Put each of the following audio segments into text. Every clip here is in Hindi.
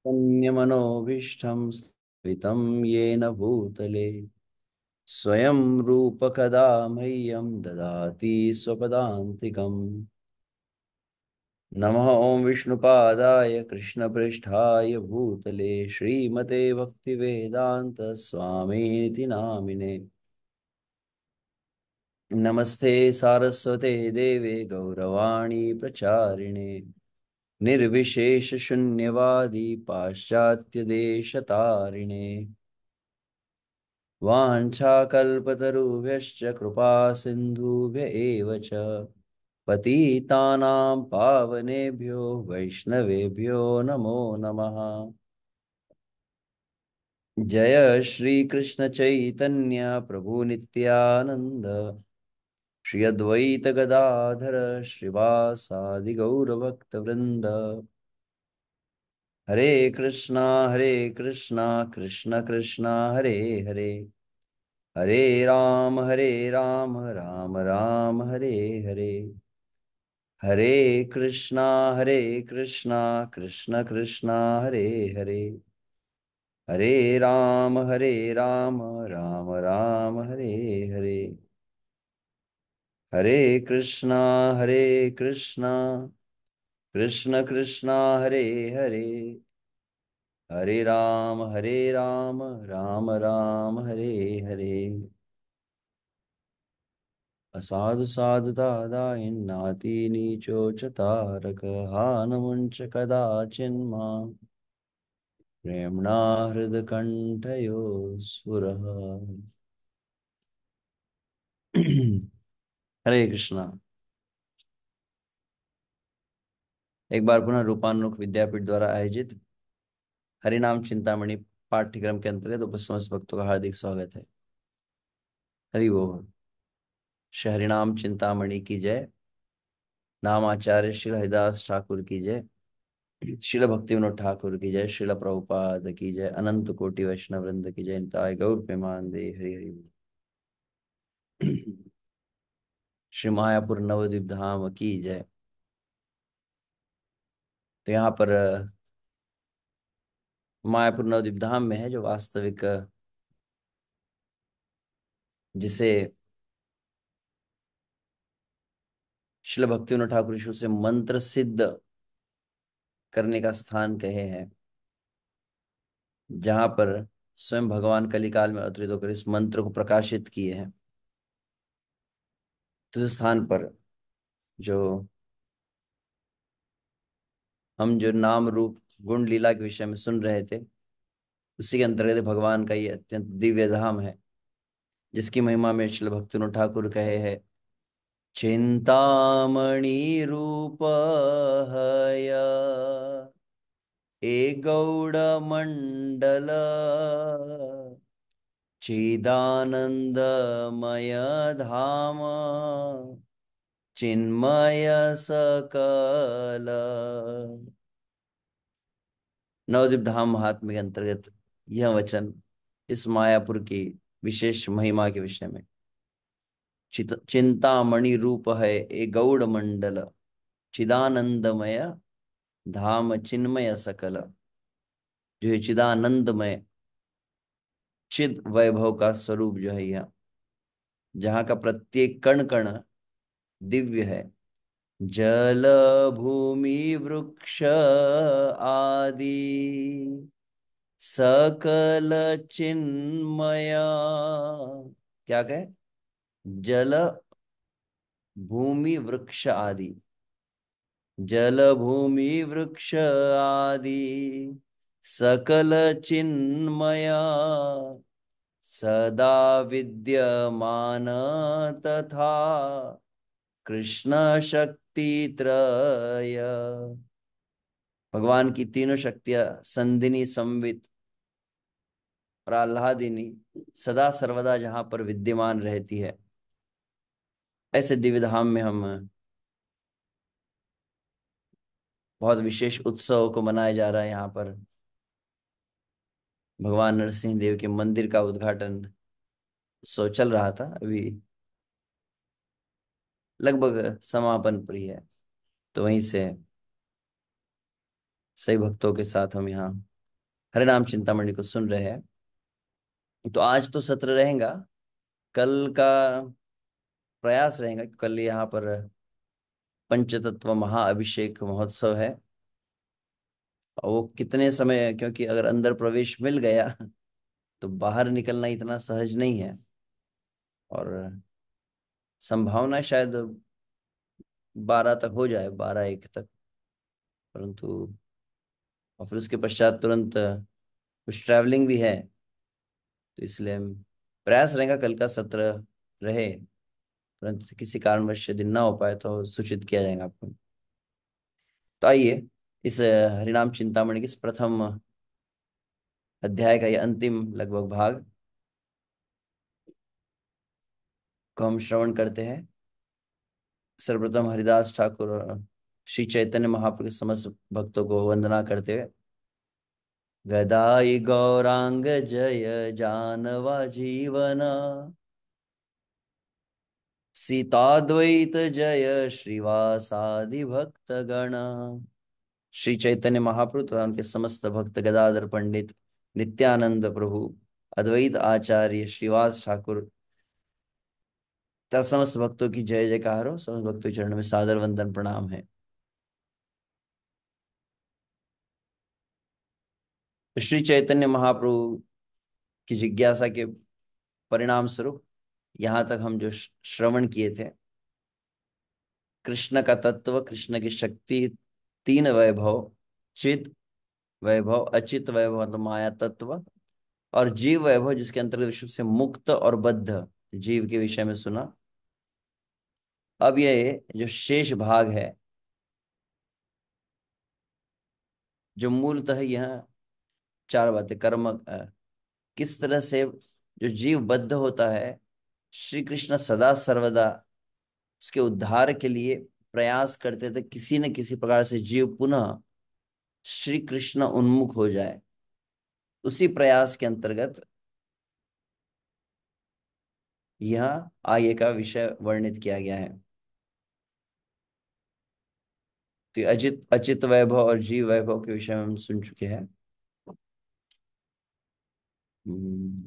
अन्यमनोभीष्टं स्थितं येन भूतले स्वयं रूप कदा मह्यं ददाति स्वपदान्तिकम्। नमः ओं विष्णुपादाय कृष्णप्रेष्ठाय भूतले श्रीमते भक्तिवेदान्त स्वामीति नामिने। नमस्ते सारस्वते देवे गौरवाणी प्रचारिणे निर्विशेष शून्यवादी पाश्चात्य देश तारिणे वाञ्छाकल्पतरुभ्यश्च कृपा सिन्धुभ्य एव च पतितानां पावनेभ्यो वैष्णवेभ्यो नमो नमः। जय श्री कृष्ण चैतन्य प्रभु नित्यानंद श्री अद्वैत गदाधर श्रीवासादि गौरभक्त वृंद। हरे कृष्णा कृष्ण कृष्णा हरे हरे हरे राम राम राम हरे हरे। हरे कृष्णा कृष्ण कृष्णा हरे हरे हरे राम राम राम हरे हरे। हरे कृष्णा कृष्ण कृष्णा हरे हरे हरे राम राम राम हरे हरे। असाधु साधुतादायिन्नाति नीचोच्चतारक हानमुञ्च कदाचिन्मां प्रेम्णा हृदकण्ठयो स्फुरः। हरे कृष्णा। एक बार पुनः रूपानुग विद्यापीठ द्वारा आयोजित हरिनाम चिंतामणि पाठ्यक्रम के अंतर्गत उपस्थित समस्त भक्तों का हार्दिक स्वागत है। हरि बोल। श्री हरिनाम चिंतामणि की जय। नामाचार्य श्री हरिदास ठाकुर की जय। श्रील भक्ति विनोद ठाकुर की जय। श्रील प्रभुपाद की जय। अनंत कोटि वैष्णव वृंद की जय। निताय गौर प्रेमानंदे हरि हरि बोल। श्री मायापुर नवद्वीप धाम की जय। तो यहाँ पर मायापुर नवद्वीप धाम में है जो वास्तविक जिसे श्रील भक्ति विनोद ठाकुर ईशु से मंत्र सिद्ध करने का स्थान कहे हैं, जहां पर स्वयं भगवान कलिकाल में अवतरित होकर इस मंत्र को प्रकाशित किए हैं। तो इस स्थान पर जो हम जो नाम रूप गुण लीला के विषय में सुन रहे थे, उसी के अंतर्गत भगवान का ये अत्यंत दिव्य धाम है, जिसकी महिमा में श्रील भक्तिविनोद ठाकुर कहे हैं। चिंतामणि रूप हय ए गौड़ मंडल चिदानंदमय धाम चिन्मय सकल। नवद्वीप धाम महात्म्य के अंतर्गत यह वचन इस मायापुर की विशेष महिमा के विषय में। चिंतामणि रूप है ए गौड़ मंडल चिदानंदमय धाम चिन्मय सकल। जो है चिदानंदमय चिद वैभव का स्वरूप जो है यह, जहाँ का प्रत्येक कण कण दिव्य है। जल भूमि वृक्ष आदि सकल चिन्मया। क्या कहे? जल भूमि वृक्ष आदि। जल भूमि वृक्ष आदि सकल चिन्मया सदा विद्यमान तथा कृष्ण शक्ति त्रय। भगवान की तीनों शक्तियां संधिनी संवित और आह्लादिनी सदा सर्वदा जहां पर विद्यमान रहती है, ऐसे दिव्य धाम में हम बहुत विशेष उत्सव को मनाया जा रहा है। यहाँ पर भगवान नरसिंह देव के मंदिर का उद्घाटन उत्सव चल रहा था, अभी लगभग समापन पर ही है। तो वहीं से सही भक्तों के साथ हम यहाँ हरिनाम चिंतामणि को सुन रहे हैं। तो आज तो सत्र रहेगा। कल का प्रयास रहेगा कि कल यहाँ पर पंचतत्व महाअभिषेक महोत्सव है। और वो कितने समय, क्योंकि अगर अंदर प्रवेश मिल गया तो बाहर निकलना इतना सहज नहीं है। और संभावना शायद 12 तक हो जाए, 12-1 तक। परंतु और फिर उसके पश्चात तुरंत कुछ ट्रैवलिंग भी है। तो इसलिए हम प्रयास रहेगा कल का सत्र रहे। परंतु किसी कारणवश यदि ना हो पाए तो सूचित किया जाएगा आपको। तो आइए, इस हरिनाम चिंतामणि के इस प्रथम अध्याय का ये अंतिम लगभग भाग को हम श्रवण करते हैं। सर्वप्रथम हरिदास ठाकुर और श्री चैतन्य महाप्रभु के समस्त भक्तों को वंदना करते हुए। गदाई गौरांग जय जानवा जीवन, सीताद्वैत जय श्रीवासादि भक्त गण। श्री चैतन्य महाप्रभु तथा उनके समस्त भक्त गदाधर पंडित, नित्यानंद प्रभु, अद्वैत आचार्य श्रीवास ठाकुर तथा समस्त भक्तों की जय जयकार हो। समस्त भक्तों के चरण में सादर वंदन प्रणाम है। श्री चैतन्य महाप्रभु की जिज्ञासा के परिणाम स्वरूप यहाँ तक हम जो श्रवण किए थे, कृष्ण का तत्व, कृष्ण की शक्ति, तीन वैभव, चित वैभव, अचित वैभव मतलब माया तत्व, और जीव वैभव जिसके अंतर्गत विश्व से मुक्त और बद्ध जीव के विषय में सुना। अब ये जो शेष भाग है, जो मूलतः यह चार बातें कर्म, किस तरह से जो जीव बद्ध होता है, श्री कृष्ण सदा सर्वदा उसके उद्धार के लिए प्रयास करते थे, किसी न किसी प्रकार से जीव पुनः श्री कृष्ण उन्मुख हो जाए। उसी प्रयास के अंतर्गत यह आगे का विषय वर्णित किया गया है। तो ये अजित अचित वैभव और जीव वैभव के विषय में हम सुन चुके हैं।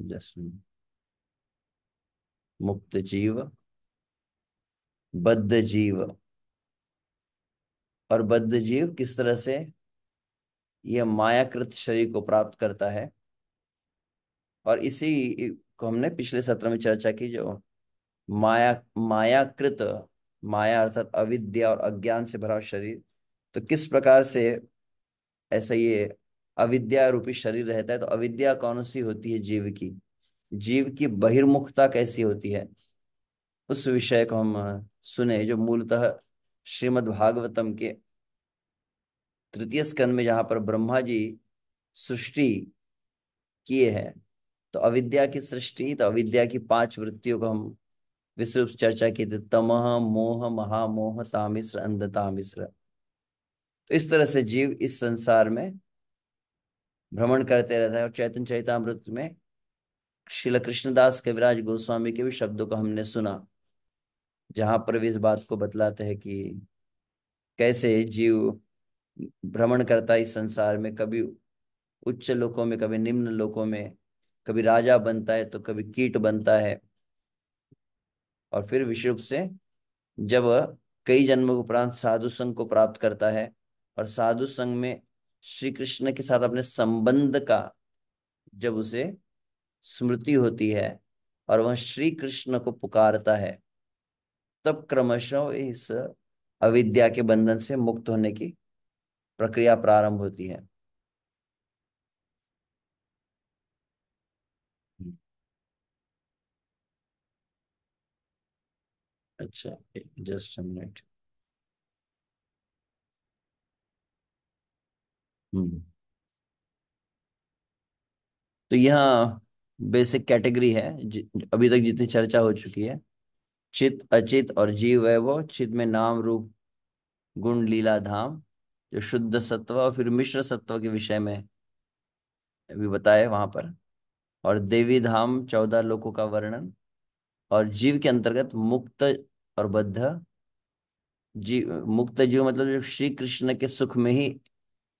जैसे मुक्त जीव, बद्ध जीव, और बद्ध जीव किस तरह से यह मायाकृत शरीर को प्राप्त करता है। और इसी को हमने पिछले सत्र में चर्चा की, जो मायाकृत, माया अर्थात अविद्या और अज्ञान से भरा हुआ शरीर, तो किस प्रकार से ऐसा ये अविद्या रूपी शरीर रहता है। तो अविद्या कौन सी होती है जीव की, जीव की बहिर्मुखता कैसी होती है, उस विषय को हम सुने, जो मूलतः श्रीमद् भागवतम के तृतीय स्कंद में जहां पर ब्रह्मा जी सृष्टि किए हैं। तो अविद्या की सृष्टि, तो अविद्या की 5 वृत्तियों को हम विस्तृत चर्चा की थी, तमह मोह महामोह तामिश्र अंधतामिश्र। तो इस तरह से जीव इस संसार में भ्रमण करते रहता है। और चैतन्य चरितामृत में श्रील कृष्णदास कविराज गोस्वामी के भी शब्दों को हमने सुना, जहां पर भी इस बात को बतलाते हैं कि कैसे जीव भ्रमण करता है इस संसार में, कभी उच्च लोकों में, कभी निम्न लोकों में, कभी राजा बनता है तो कभी कीट बनता है। और फिर विषुव से जब कई जन्मों के उपरांत साधु संघ को प्राप्त करता है, और साधु संघ में श्री कृष्ण के साथ अपने संबंध का जब उसे स्मृति होती है और वह श्री कृष्ण को पुकारता है, तब क्रमशः इस अविद्या के बंधन से मुक्त होने की प्रक्रिया प्रारंभ होती है। अच्छा, जस्ट अ मिनट। हम्म। तो यहाँ बेसिक कैटेगरी है, अभी तक जितनी चर्चा हो चुकी है, चित अचित और जीव वैभव। चित में नाम रूप गुण लीला धाम, जो शुद्ध सत्व और फिर मिश्र सत्व के विषय में भी बताए वहां पर। और देवी धाम 14 लोकों का वर्णन। और जीव के अंतर्गत मुक्त और बद्ध जीव। मुक्त जीव मतलब जो श्री कृष्ण के सुख में ही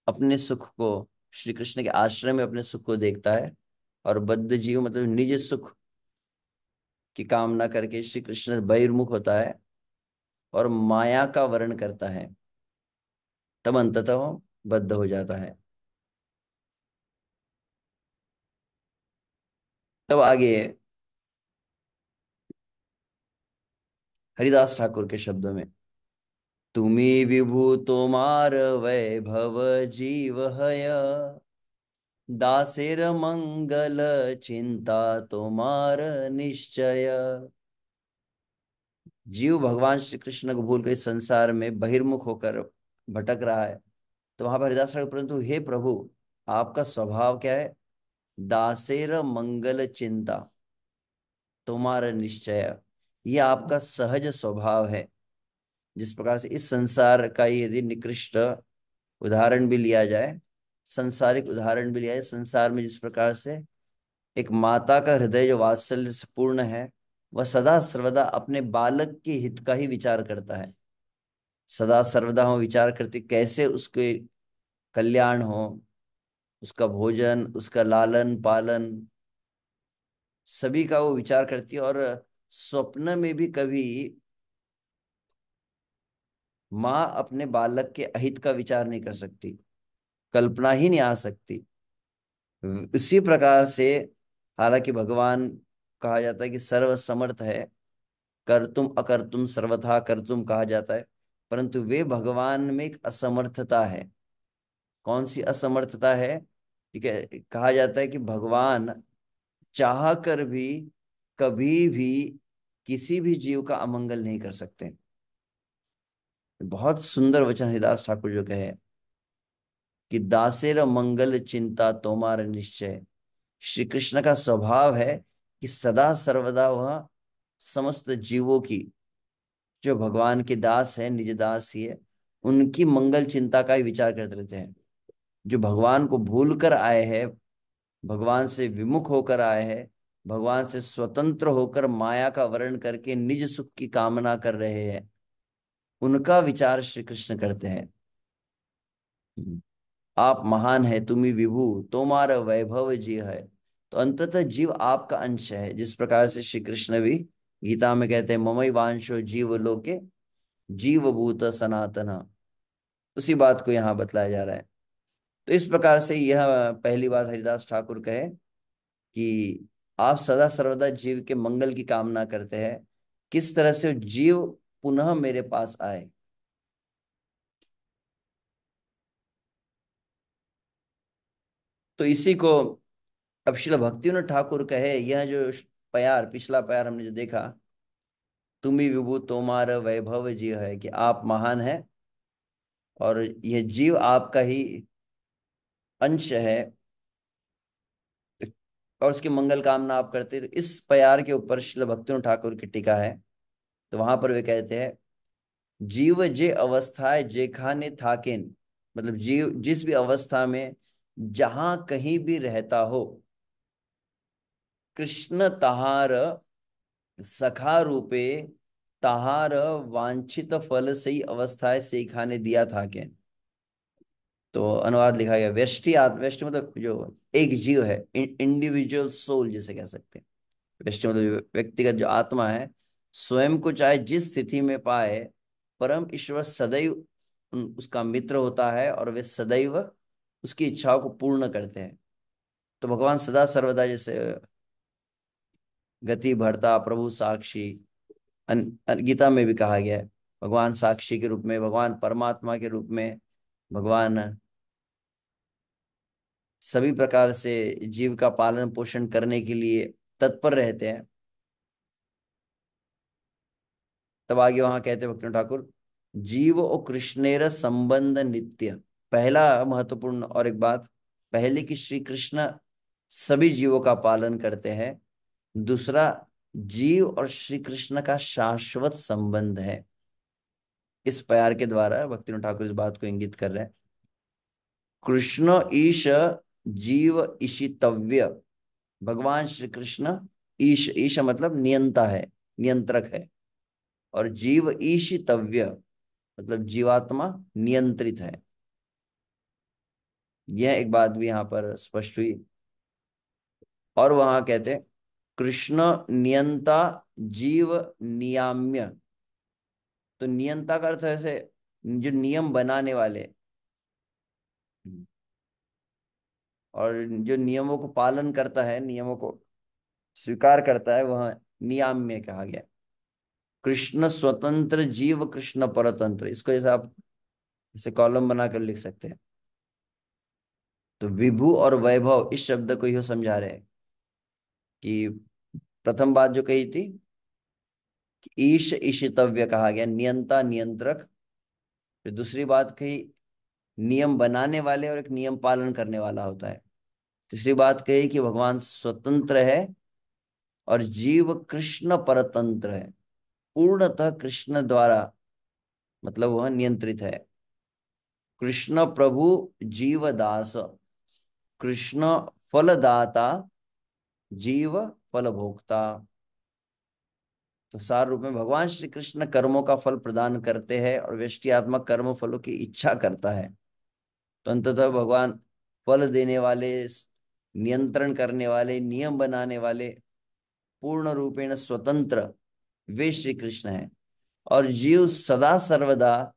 अपने सुख को श्री कृष्ण के आश्रय में अपने सुख को देखता है, और बद्ध जीव मतलब निज सुख की कामना करके श्री कृष्ण से बहिर्मुख होता है और माया का वर्ण करता है, तब अंततः वो बद्ध हो जाता है। तब आगे हरिदास ठाकुर के शब्दों में, तुम्ही विभु तोमार वैभव जीव हय, दासेर मंगल चिंता तोमार निश्चय। जीव भगवान श्री कृष्ण को भूल कर इस संसार में बहिर्मुख होकर भटक रहा है। तो वहां पर हरिदास ठाकुर, परंतु हे प्रभु, आपका स्वभाव क्या है? दासेर मंगल चिंता तुम्हारा निश्चय। ये आपका सहज स्वभाव है। जिस प्रकार से इस संसार का यदि निकृष्ट उदाहरण भी लिया जाए, संसारिक उदाहरण भी लिया जाए, संसार में जिस प्रकार से एक माता का हृदय जो वात्सल्य से पूर्ण है, वह सदा सर्वदा अपने बालक के हित का ही विचार करता है। सदा सर्वदा वो विचार करती कैसे उसके कल्याण हो, उसका भोजन, उसका लालन पालन, सभी का वो विचार करती है। और स्वप्न में भी कभी माँ अपने बालक के अहित का विचार नहीं कर सकती, कल्पना ही नहीं आ सकती। उसी प्रकार से, हालांकि भगवान कहा जाता है कि सर्व समर्थ है, कर तुम अकर तुम सर्वथा कर तुम कहा जाता है, परंतु वे भगवान में एक असमर्थता है। कौन सी असमर्थता है? ठीक है, कहा जाता है कि भगवान चाह कर भी कभी भी किसी भी जीव का अमंगल नहीं कर सकते। बहुत सुंदर वचन हरिदास ठाकुर जो कहे कि दासेर मंगल चिंता तोमार निश्चय। श्री कृष्ण का स्वभाव है कि सदा सर्वदा वह समस्त जीवों की, जो भगवान के दास है, निज दास ही है, उनकी मंगल चिंता का ही विचार करते रहते हैं। जो भगवान को भूल कर आए हैं, भगवान से विमुख होकर आए हैं, भगवान से स्वतंत्र होकर माया का वर्ण करके निज सुख की कामना कर रहे हैं, उनका विचार श्री कृष्ण करते हैं। आप महान है तुम्ही विभु, तुम्हारा वैभव जी है। तो अंततः जीव आपका अंश है। जिस प्रकार से श्री कृष्ण भी गीता में कहते हैं, ममई वांशो जीव लोके जीवभूत सनातन। उसी बात को यहाँ बतलाया जा रहा है। तो इस प्रकार से यह पहली बात हरिदास ठाकुर कहे कि आप सदा सर्वदा जीव के मंगल की कामना करते हैं। किस तरह से जीव पुनः मेरे पास आए। तो इसी को अब श्रील भक्तिविनोद ठाकुर कहे, यह जो प्यार, पिछला प्यार हमने जो देखा, तुम्ही विभु तोमार वैभव जीव है, कि आप महान है और यह जीव आपका ही अंश है, और उसकी मंगल कामना आप करते हैं। तो इस प्यार के ऊपर श्रील भक्तिविनोद ठाकुर की टीका है। तो वहां पर वे कहते हैं, जीव जे अवस्थाए जे खाने थाकेन, मतलब जीव जिस भी अवस्था में जहां कहीं भी रहता हो, कृष्ण तहार सखा रूपे, तहार वांछित फल सही अवस्थाएं से खाने दिया था के। तो अनुवाद लिखा गया, व्यष्टि आत्म, व्यष्टि मतलब जो एक जीव है, इंडिविजुअल सोल जिसे कह सकते हैं। व्यष्टि मतलब जो व्यक्तिगत जो आत्मा है, स्वयं को चाहे जिस स्थिति में पाए, परम ईश्वर सदैव उसका मित्र होता है और वे सदैव उसकी इच्छाओं को पूर्ण करते हैं। तो भगवान सदा सर्वदा जैसे गति भरता प्रभु साक्षी, गीता में भी कहा गया है, भगवान साक्षी के रूप में, भगवान परमात्मा के रूप में, भगवान सभी प्रकार से जीव का पालन पोषण करने के लिए तत्पर रहते हैं। तब आगे वहां कहते हैं भक्ति ठाकुर, जीव और कृष्णेर संबंध नित्य। पहला महत्वपूर्ण और एक बात, पहले कि श्री कृष्ण सभी जीवों का पालन करते हैं। दूसरा, जीव और श्री कृष्ण का शाश्वत संबंध है। इस प्यार के द्वारा भक्ति ठाकुर इस बात को इंगित कर रहे हैं। कृष्ण ईश जीव ईशितव्य। भगवान श्री कृष्ण ईश, ईश मतलब नियंता है, नियंत्रक है, और जीव ईशितव्य मतलब जीवात्मा नियंत्रित है। यह एक बात भी यहाँ पर स्पष्ट हुई। और वहां कहते हैं कृष्ण नियंता जीव नियाम्य। तो नियंता का अर्थ है ऐसे जो नियम बनाने वाले, और जो नियमों को पालन करता है, नियमों को स्वीकार करता है, वह नियाम्य कहा गया। कृष्ण स्वतंत्र जीव कृष्ण परतंत्र, इसको जैसे आप इसे कॉलम बनाकर लिख सकते हैं। तो विभु और वैभव इस शब्द को यह समझा रहे हैं कि प्रथम बात जो कही थी कि ईश ईशितव्य कहा गया, नियंता नियंत्रक। फिर दूसरी बात कही नियम बनाने वाले और एक नियम पालन करने वाला होता है। तीसरी बात कही कि भगवान स्वतंत्र है और जीव कृष्ण परतंत्र है, पूर्णतः कृष्ण द्वारा, मतलब वह नियंत्रित है। कृष्ण प्रभु जीवदास, कृष्ण फलदाता, जीव फल भोक्ता। तो सार रूप में भगवान श्री कृष्ण कर्मों का फल प्रदान करते हैं और व्यष्टि कर्म फलों की इच्छा करता है। तो अंततः भगवान फल देने वाले, नियंत्रण करने वाले, नियम बनाने वाले, पूर्ण रूपेण स्वतंत्र, वे श्री कृष्ण है। और जीव सदा सर्वदा,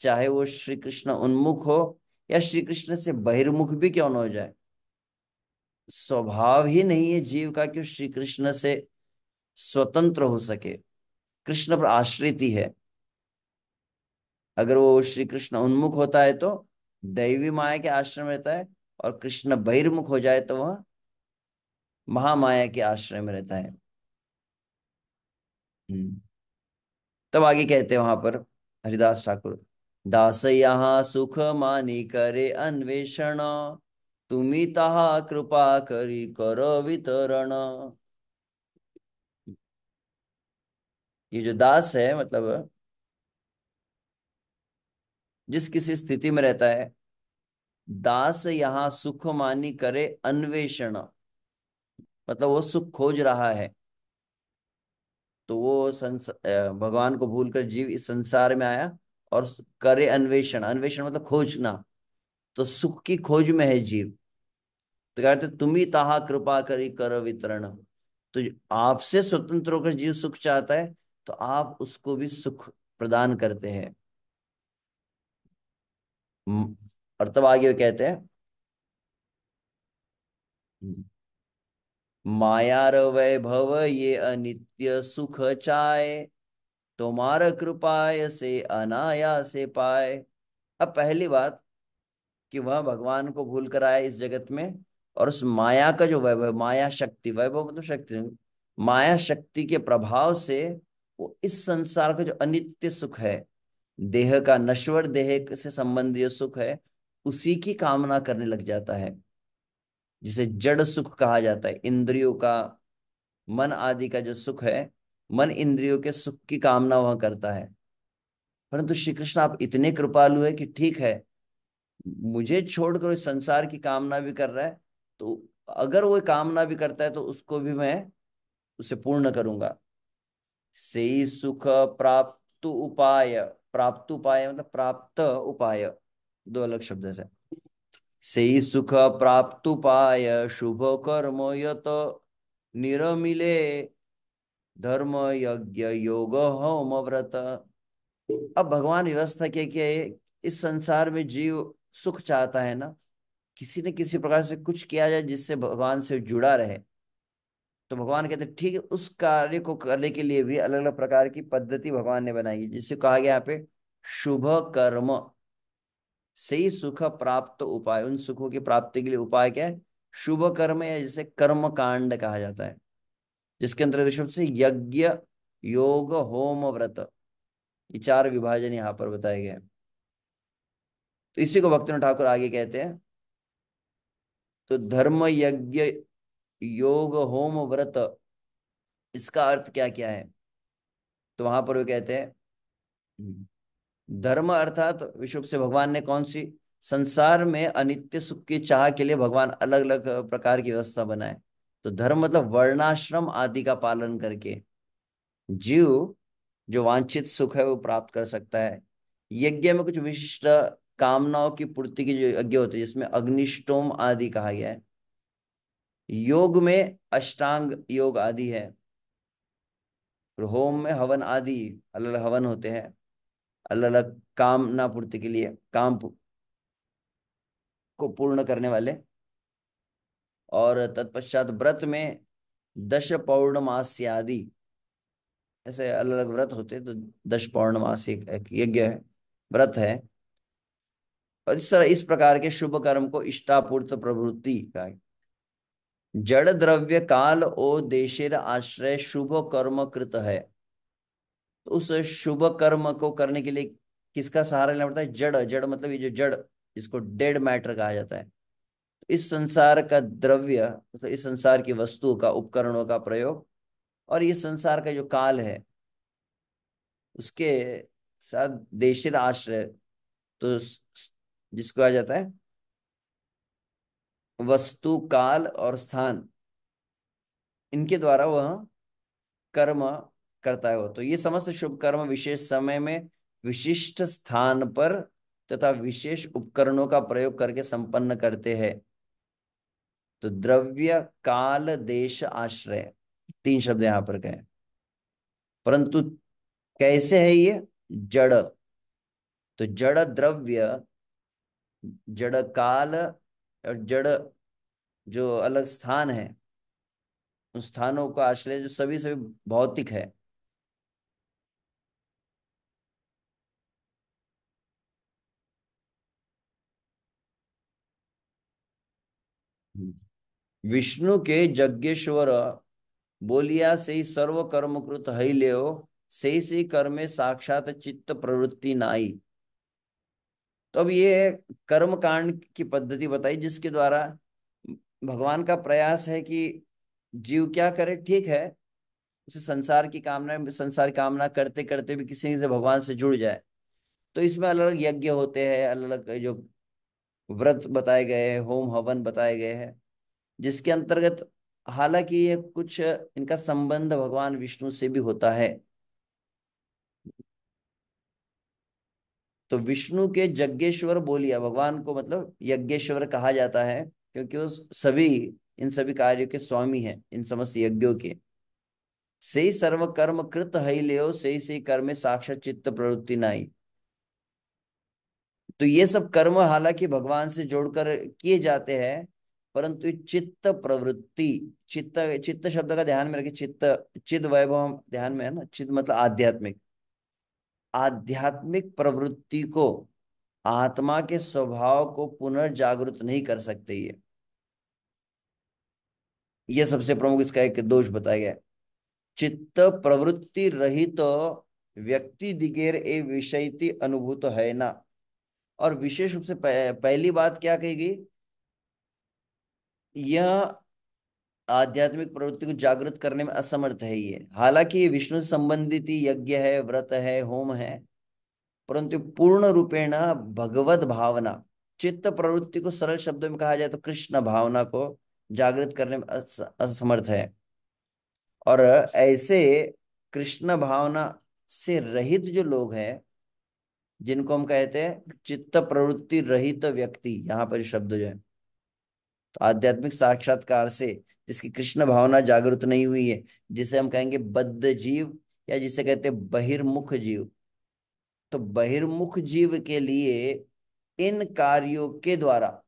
चाहे वो श्री कृष्ण उन्मुख हो या श्री कृष्ण से बहिर्मुख भी क्यों न हो जाए, स्वभाव ही नहीं है जीव का कि श्री कृष्ण से स्वतंत्र हो सके। कृष्ण पर आश्रित ही है। अगर वो श्री कृष्ण उन्मुख होता है तो दैवी माया के आश्रय में रहता है, और कृष्ण बहिर्मुख हो जाए तो वह महामाया के आश्रय में रहता है। हम्म। तब आगे कहते हैं वहां पर हरिदास ठाकुर, दास यहाँ सुख मानी करे अन्वेषण, तुम्ही ताहा कृपा करी करो वितरण। ये जो दास है, मतलब जिस किसी स्थिति में रहता है, दास यहाँ सुख मानी करे अन्वेषण, मतलब वो सुख खोज रहा है। तो वो भगवान को भूलकर जीव इस संसार में आया और करे अन्वेषण, अन्वेषण मतलब खोजना, तो सुख की खोज में है जीव। तो कहते तुम्ही ताहा कृपा करी कर वितरण। तो आपसे स्वतंत्र होकर जीव सुख चाहता है, तो आप उसको भी सुख प्रदान करते हैं। हम्म, और तब आगे वो कहते हैं मायार वैभव ये अनित्य सुख चाय, तुम्हार कृपाय से अनायासे पाए। अब पहली बात कि वह भगवान को भूल कर आया इस जगत में, और उस माया का जो वैभव, माया शक्ति, वैभव मतलब शक्ति नहीं, माया शक्ति के प्रभाव से वो इस संसार का जो अनित्य सुख है, देह का, नश्वर देह से संबंधित जो सुख है, उसी की कामना करने लग जाता है। जिसे जड़ सुख कहा जाता है, इंद्रियों का, मन आदि का जो सुख है, मन इंद्रियों के सुख की कामना वह करता है। परंतु श्री कृष्ण आप इतने कृपालु है कि ठीक है, मुझे छोड़कर इस संसार की कामना भी कर रहा है, तो अगर वो कामना भी करता है तो उसको भी मैं उसे पूर्ण करूंगा। से सुख प्राप्त उपाय, प्राप्त उपाय मतलब प्राप्त उपाय, दो अलग शब्द है। से सुख प्राप्त उपाय शुभ कर्म यत निरमिले, धर्म यज्ञ योग होम व्रत। अब भगवान व्यवस्था क्या क्या है, इस संसार में जीव सुख चाहता है ना, किसी न किसी प्रकार से कुछ किया जाए जिससे भगवान से जुड़ा रहे। तो भगवान कहते हैं ठीक है, उस कार्य को करने के लिए भी अलग अलग प्रकार की पद्धति भगवान ने बनाई है, जिससे कहा गया यहाँ पे शुभ कर्म से ही सुख प्राप्त उपाय। उन सुखों की प्राप्ति के लिए उपाय क्या है? शुभ कर्म, या जिसे कर्म कांड कहा जाता है, जिसके अंतर्गत शब्द से यज्ञ, योग, होम, व्रत, ये चार विभाजन यहाँ पर बताए गए हैं। तो इसी को भक्तिनाथ ठाकुर आगे कहते हैं, तो धर्म यज्ञ योग होम व्रत, इसका अर्थ क्या क्या है? तो वहां पर वो कहते हैं धर्म अर्थात विश्व से भगवान ने कौन सी, संसार में अनित्य सुख की चाह के लिए भगवान अलग अलग प्रकार की व्यवस्था बनाए। तो धर्म मतलब वर्णाश्रम आदि का पालन करके जीव जो वांछित सुख है वो प्राप्त कर सकता है। यज्ञ में कुछ विशिष्ट कामनाओं की पूर्ति की जो यज्ञ होते हैं जिसमें अग्निष्टोम आदि कहा गया है। योग में अष्टांग योग आदि है। और होम में हवन आदि अलग अलग हवन होते हैं, अलग अलग कामना पूर्ति के लिए, को पूर्ण करने वाले। और तत्पश्चात व्रत में दश पौर्णमासी आदि ऐसे अलग अलग व्रत होते हैं। तो दश पौर्णमासी एक यज्ञ है, व्रत है। और इस प्रकार के शुभ कर्म को इष्टापूर्त प्रवृत्ति का है। जड़ द्रव्य काल ओ देशेर आश्रय शुभ कर्म कृत है। तो उस शुभ कर्म को करने के लिए किसका सहारा लेना पड़ता है? जड़, जड़ मतलब ये जो जड़, इसको डेड मैटर कहा जाता है। इस संसार का द्रव्य मतलब इस संसार की वस्तु का, उपकरणों का प्रयोग, और ये संसार का जो काल है उसके साथ देशिर आश्रय, तो जिसको कहा जाता है वस्तु, काल और स्थान, इनके द्वारा वह कर्म करता है। वो तो ये समस्त शुभ कर्म विशेष समय में विशिष्ट स्थान पर तथा विशेष उपकरणों का प्रयोग करके संपन्न करते हैं। तो द्रव्य काल देश आश्रय, तीन शब्द यहां पर कहे। परंतु कैसे है ये? जड़, तो जड़ द्रव्य, जड़ काल और जड़ जो अलग स्थान है, उन स्थानों का आश्रय जो सभी सभी भौतिक है। विष्णु के जज्ञेश्वर बोलिया से ही सर्व कर्म कृत है ले, से कर्मे साक्षात चित्त प्रवृत्ति नाई। तो अब ये कर्म कांड की पद्धति बताई जिसके द्वारा भगवान का प्रयास है कि जीव क्या करे, ठीक है, उसे संसार की कामना करते करते भी किसी से भगवान से जुड़ जाए। तो इसमें अलग अलग यज्ञ होते हैं, अलग अलग जो व्रत बताए गए हैं, होम हवन बताए गए हैं, जिसके अंतर्गत हालांकि ये कुछ इनका संबंध भगवान विष्णु से भी होता है। तो विष्णु के यज्ञेश्वर बोलिया, भगवान को मतलब यज्ञेश्वर कहा जाता है क्योंकि वो सभी इन सभी कार्यों के स्वामी हैं, इन समस्त यज्ञों के। से ही सर्व कर्म कृत है ले, से ही कर्म में साक्षात चित्त प्रवृत्ति नाई। तो ये सब कर्म हालांकि भगवान से जोड़कर किए जाते हैं, परंतु ये चित्त प्रवृत्ति, चित्त, चित्त शब्द का ध्यान में रखिए। चित्त, चिद वैभव ध्यान में है ना, चित्त मतलब आध्यात्मिक, आध्यात्मिक प्रवृत्ति को, आत्मा के स्वभाव को पुनर्जागृत नहीं कर सकते ये सबसे प्रमुख इसका एक दोष बताया गया है। चित्त प्रवृत्ति रहित तो व्यक्ति दिगेर ए विषयति अनुभूत है ना। और विशेष रूप से पहली बात क्या कहेगी? यह आध्यात्मिक प्रवृत्ति को जागृत करने में असमर्थ है ये। हालांकि ये विष्णु से संबंधित ही यज्ञ है, व्रत है, होम है, परंतु पूर्ण रूपेण भगवत भावना, चित्त प्रवृत्ति को सरल शब्दों में कहा जाए तो कृष्ण भावना को जागृत करने में असमर्थ है। और ऐसे कृष्ण भावना से रहित जो लोग हैं, जिनको हम कहते हैं चित्त प्रवृत्ति रहित व्यक्ति, यहाँ पर शब्द जो है, तो आध्यात्मिक साक्षात्कार से जिसकी कृष्ण भावना जागृत नहीं हुई है, जिसे हम कहेंगे बद्ध जीव, या जिसे कहते हैं बहिर्मुख जीव। तो बहिर्मुख जीव के लिए इन कार्यों के द्वारा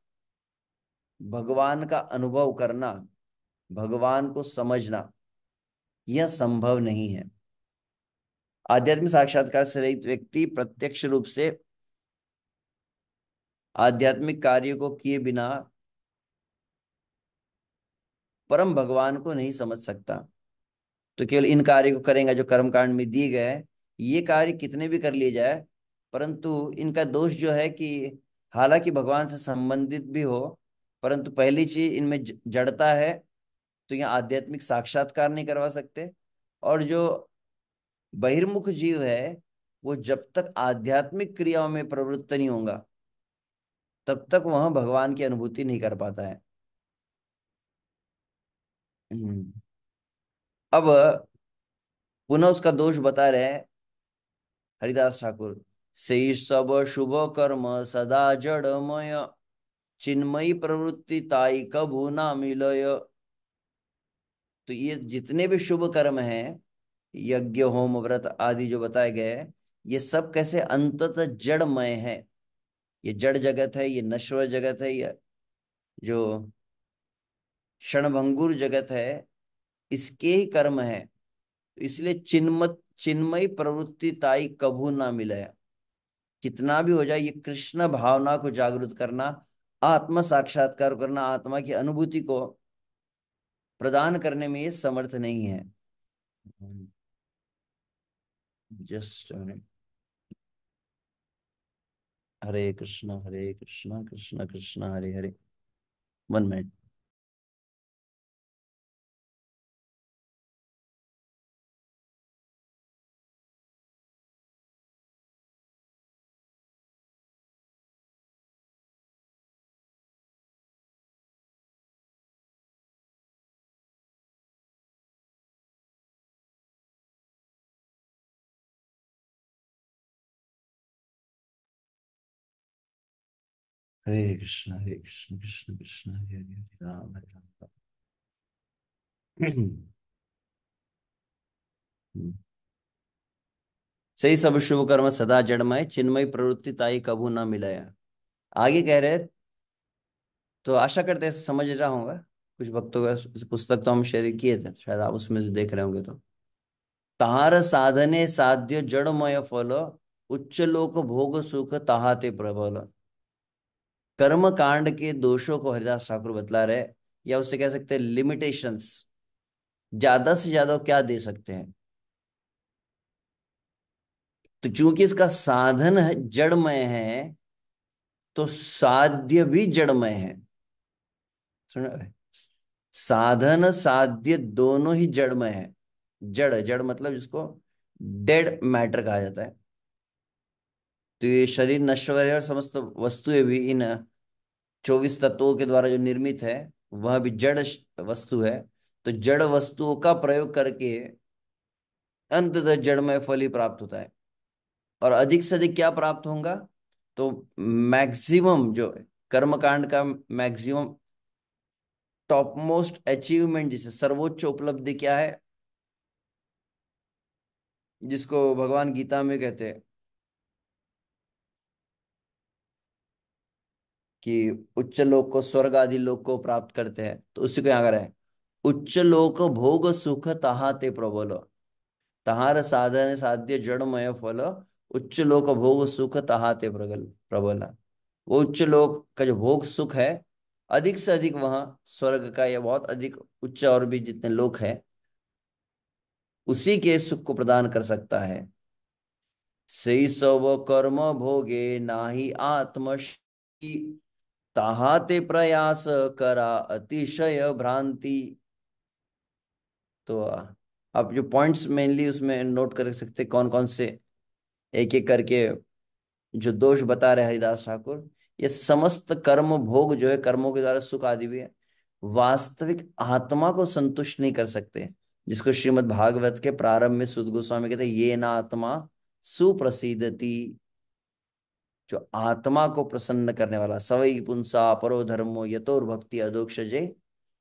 भगवान का अनुभव करना, भगवान को समझना, यह संभव नहीं है। आध्यात्मिक साक्षात्कार से रहित व्यक्ति प्रत्यक्ष रूप से आध्यात्मिक कार्यों को किए बिना परम भगवान को नहीं समझ सकता। तो केवल इन कार्य को करेंगे जो कर्म कांड में दिए गए हैं, ये कार्य कितने भी कर लिए जाए, परंतु इनका दोष जो है कि हालांकि भगवान से संबंधित भी हो, परंतु पहली चीज इनमें जड़ता है, तो यहाँ आध्यात्मिक साक्षात्कार नहीं करवा सकते। और जो बहिर्मुख जीव है, वो जब तक आध्यात्मिक क्रियाओं में प्रवृत्त नहीं होगा तब तक वह भगवान की अनुभूति नहीं कर पाता है। हम्म। अब पुनः उसका दोष बता रहे हैं हरिदास ठाकुर। से सब शुभ कर्म सदा जड़मय, चिन्मयी प्रवृत्ति ताई कभू ना मिलय। तो ये जितने भी शुभ कर्म हैं, यज्ञ होम व्रत आदि जो बताए गए हैं, ये सब कैसे अंततः जड़मय है। ये जड़ जगत है, ये नश्वर जगत है, ये जो क्षणभंगुर जगत है, इसके ही कर्म है। तो इसलिए चिन्मयी प्रवृत्ति ताई कभू ना मिले। कितना भी हो जाए, ये कृष्ण भावना को जागृत करना, आत्म साक्षात्कार करना, आत्मा की अनुभूति को प्रदान करने में ये समर्थ नहीं है। Just minute. Hare Krishna Krishna Krishna Hare Hare. 1 minute. Hare Krishna Krishna Krishna Hare Hare, Hare Ram. सही सब शुभ कर्म सदा जड़मय, चिन्मय प्रवृत्ति ताई कभू ना मिलया। आगे कह रहे, तो आशा करते हैं समझ रहा होगा। कुछ भक्तों का पुस्तक तो हम शेयर किए थे, शायद आप उसमें से देख रहे होंगे। तो ताहार साधने साध्य जड़मय फल, उच्च लोक भोग सुख ताहाते प्रबल। कर्म कांड के दोषों को हरिदास ठाकुर बतला रहे, या उससे कह सकते हैं लिमिटेशंस। ज्यादा से ज्यादा क्या दे सकते हैं। तो चूंकि इसका साधन जड़मय है, तो साध्य भी जड़मय है। सुन रहे? साधन साध्य दोनों ही जड़मय है। जड़ जड़ मतलब जिसको डेड मैटर कहा जाता है। तो ये शरीर नश्वर है, और समस्त वस्तुएं भी इन 24 तत्वों के द्वारा जो निर्मित है, वह भी जड़ वस्तु है। तो जड़ वस्तुओं का प्रयोग करके अंततः जड़मय फल ही प्राप्त होता है। और अधिक से अधिक क्या प्राप्त होगा, तो मैक्सिमम जो है, कर्मकांड का मैक्सिमम टॉप मोस्ट अचीवमेंट, जिसे सर्वोच्च उपलब्धि क्या है, जिसको भगवान गीता में कहते हैं कि उच्च लोक को, स्वर्ग आदि लोक को प्राप्त करते हैं, तो उसी को यहाँ कर है, उच्च लोक भोग सुख तहाते प्रबल। तहार साधन साध्य जड़मय फल, उच्च लोक भोग सुख तहाते प्रगल प्रबल। वो उच्च लोक का जो भोग सुख है, अधिक से अधिक वहां स्वर्ग का, या बहुत अधिक उच्च और भी जितने लोक है, उसी के सुख को प्रदान कर सकता है। सही सब कर्म भोगे नाही आत्म, ताहाते प्रयास करा अतिशय भ्रांति। तो आप जो पॉइंट्स मेनली उसमें नोट कर सकते, कौन कौन से एक एक करके जो दोष बता रहे हरिदास ठाकुर। ये समस्त कर्म भोग जो है, कर्मों के द्वारा सुख आदि भी है, वास्तविक आत्मा को संतुष्ट नहीं कर सकते। जिसको श्रीमद् भागवत के प्रारंभ में सुद गोस्वामी कहते हैं, ये ना आत्मा सुप्रसिद्धति। जो आत्मा को प्रसन्न करने वाला, सवई पुंसा परो धर्मो यतोर भक्ति अधोक्षजे,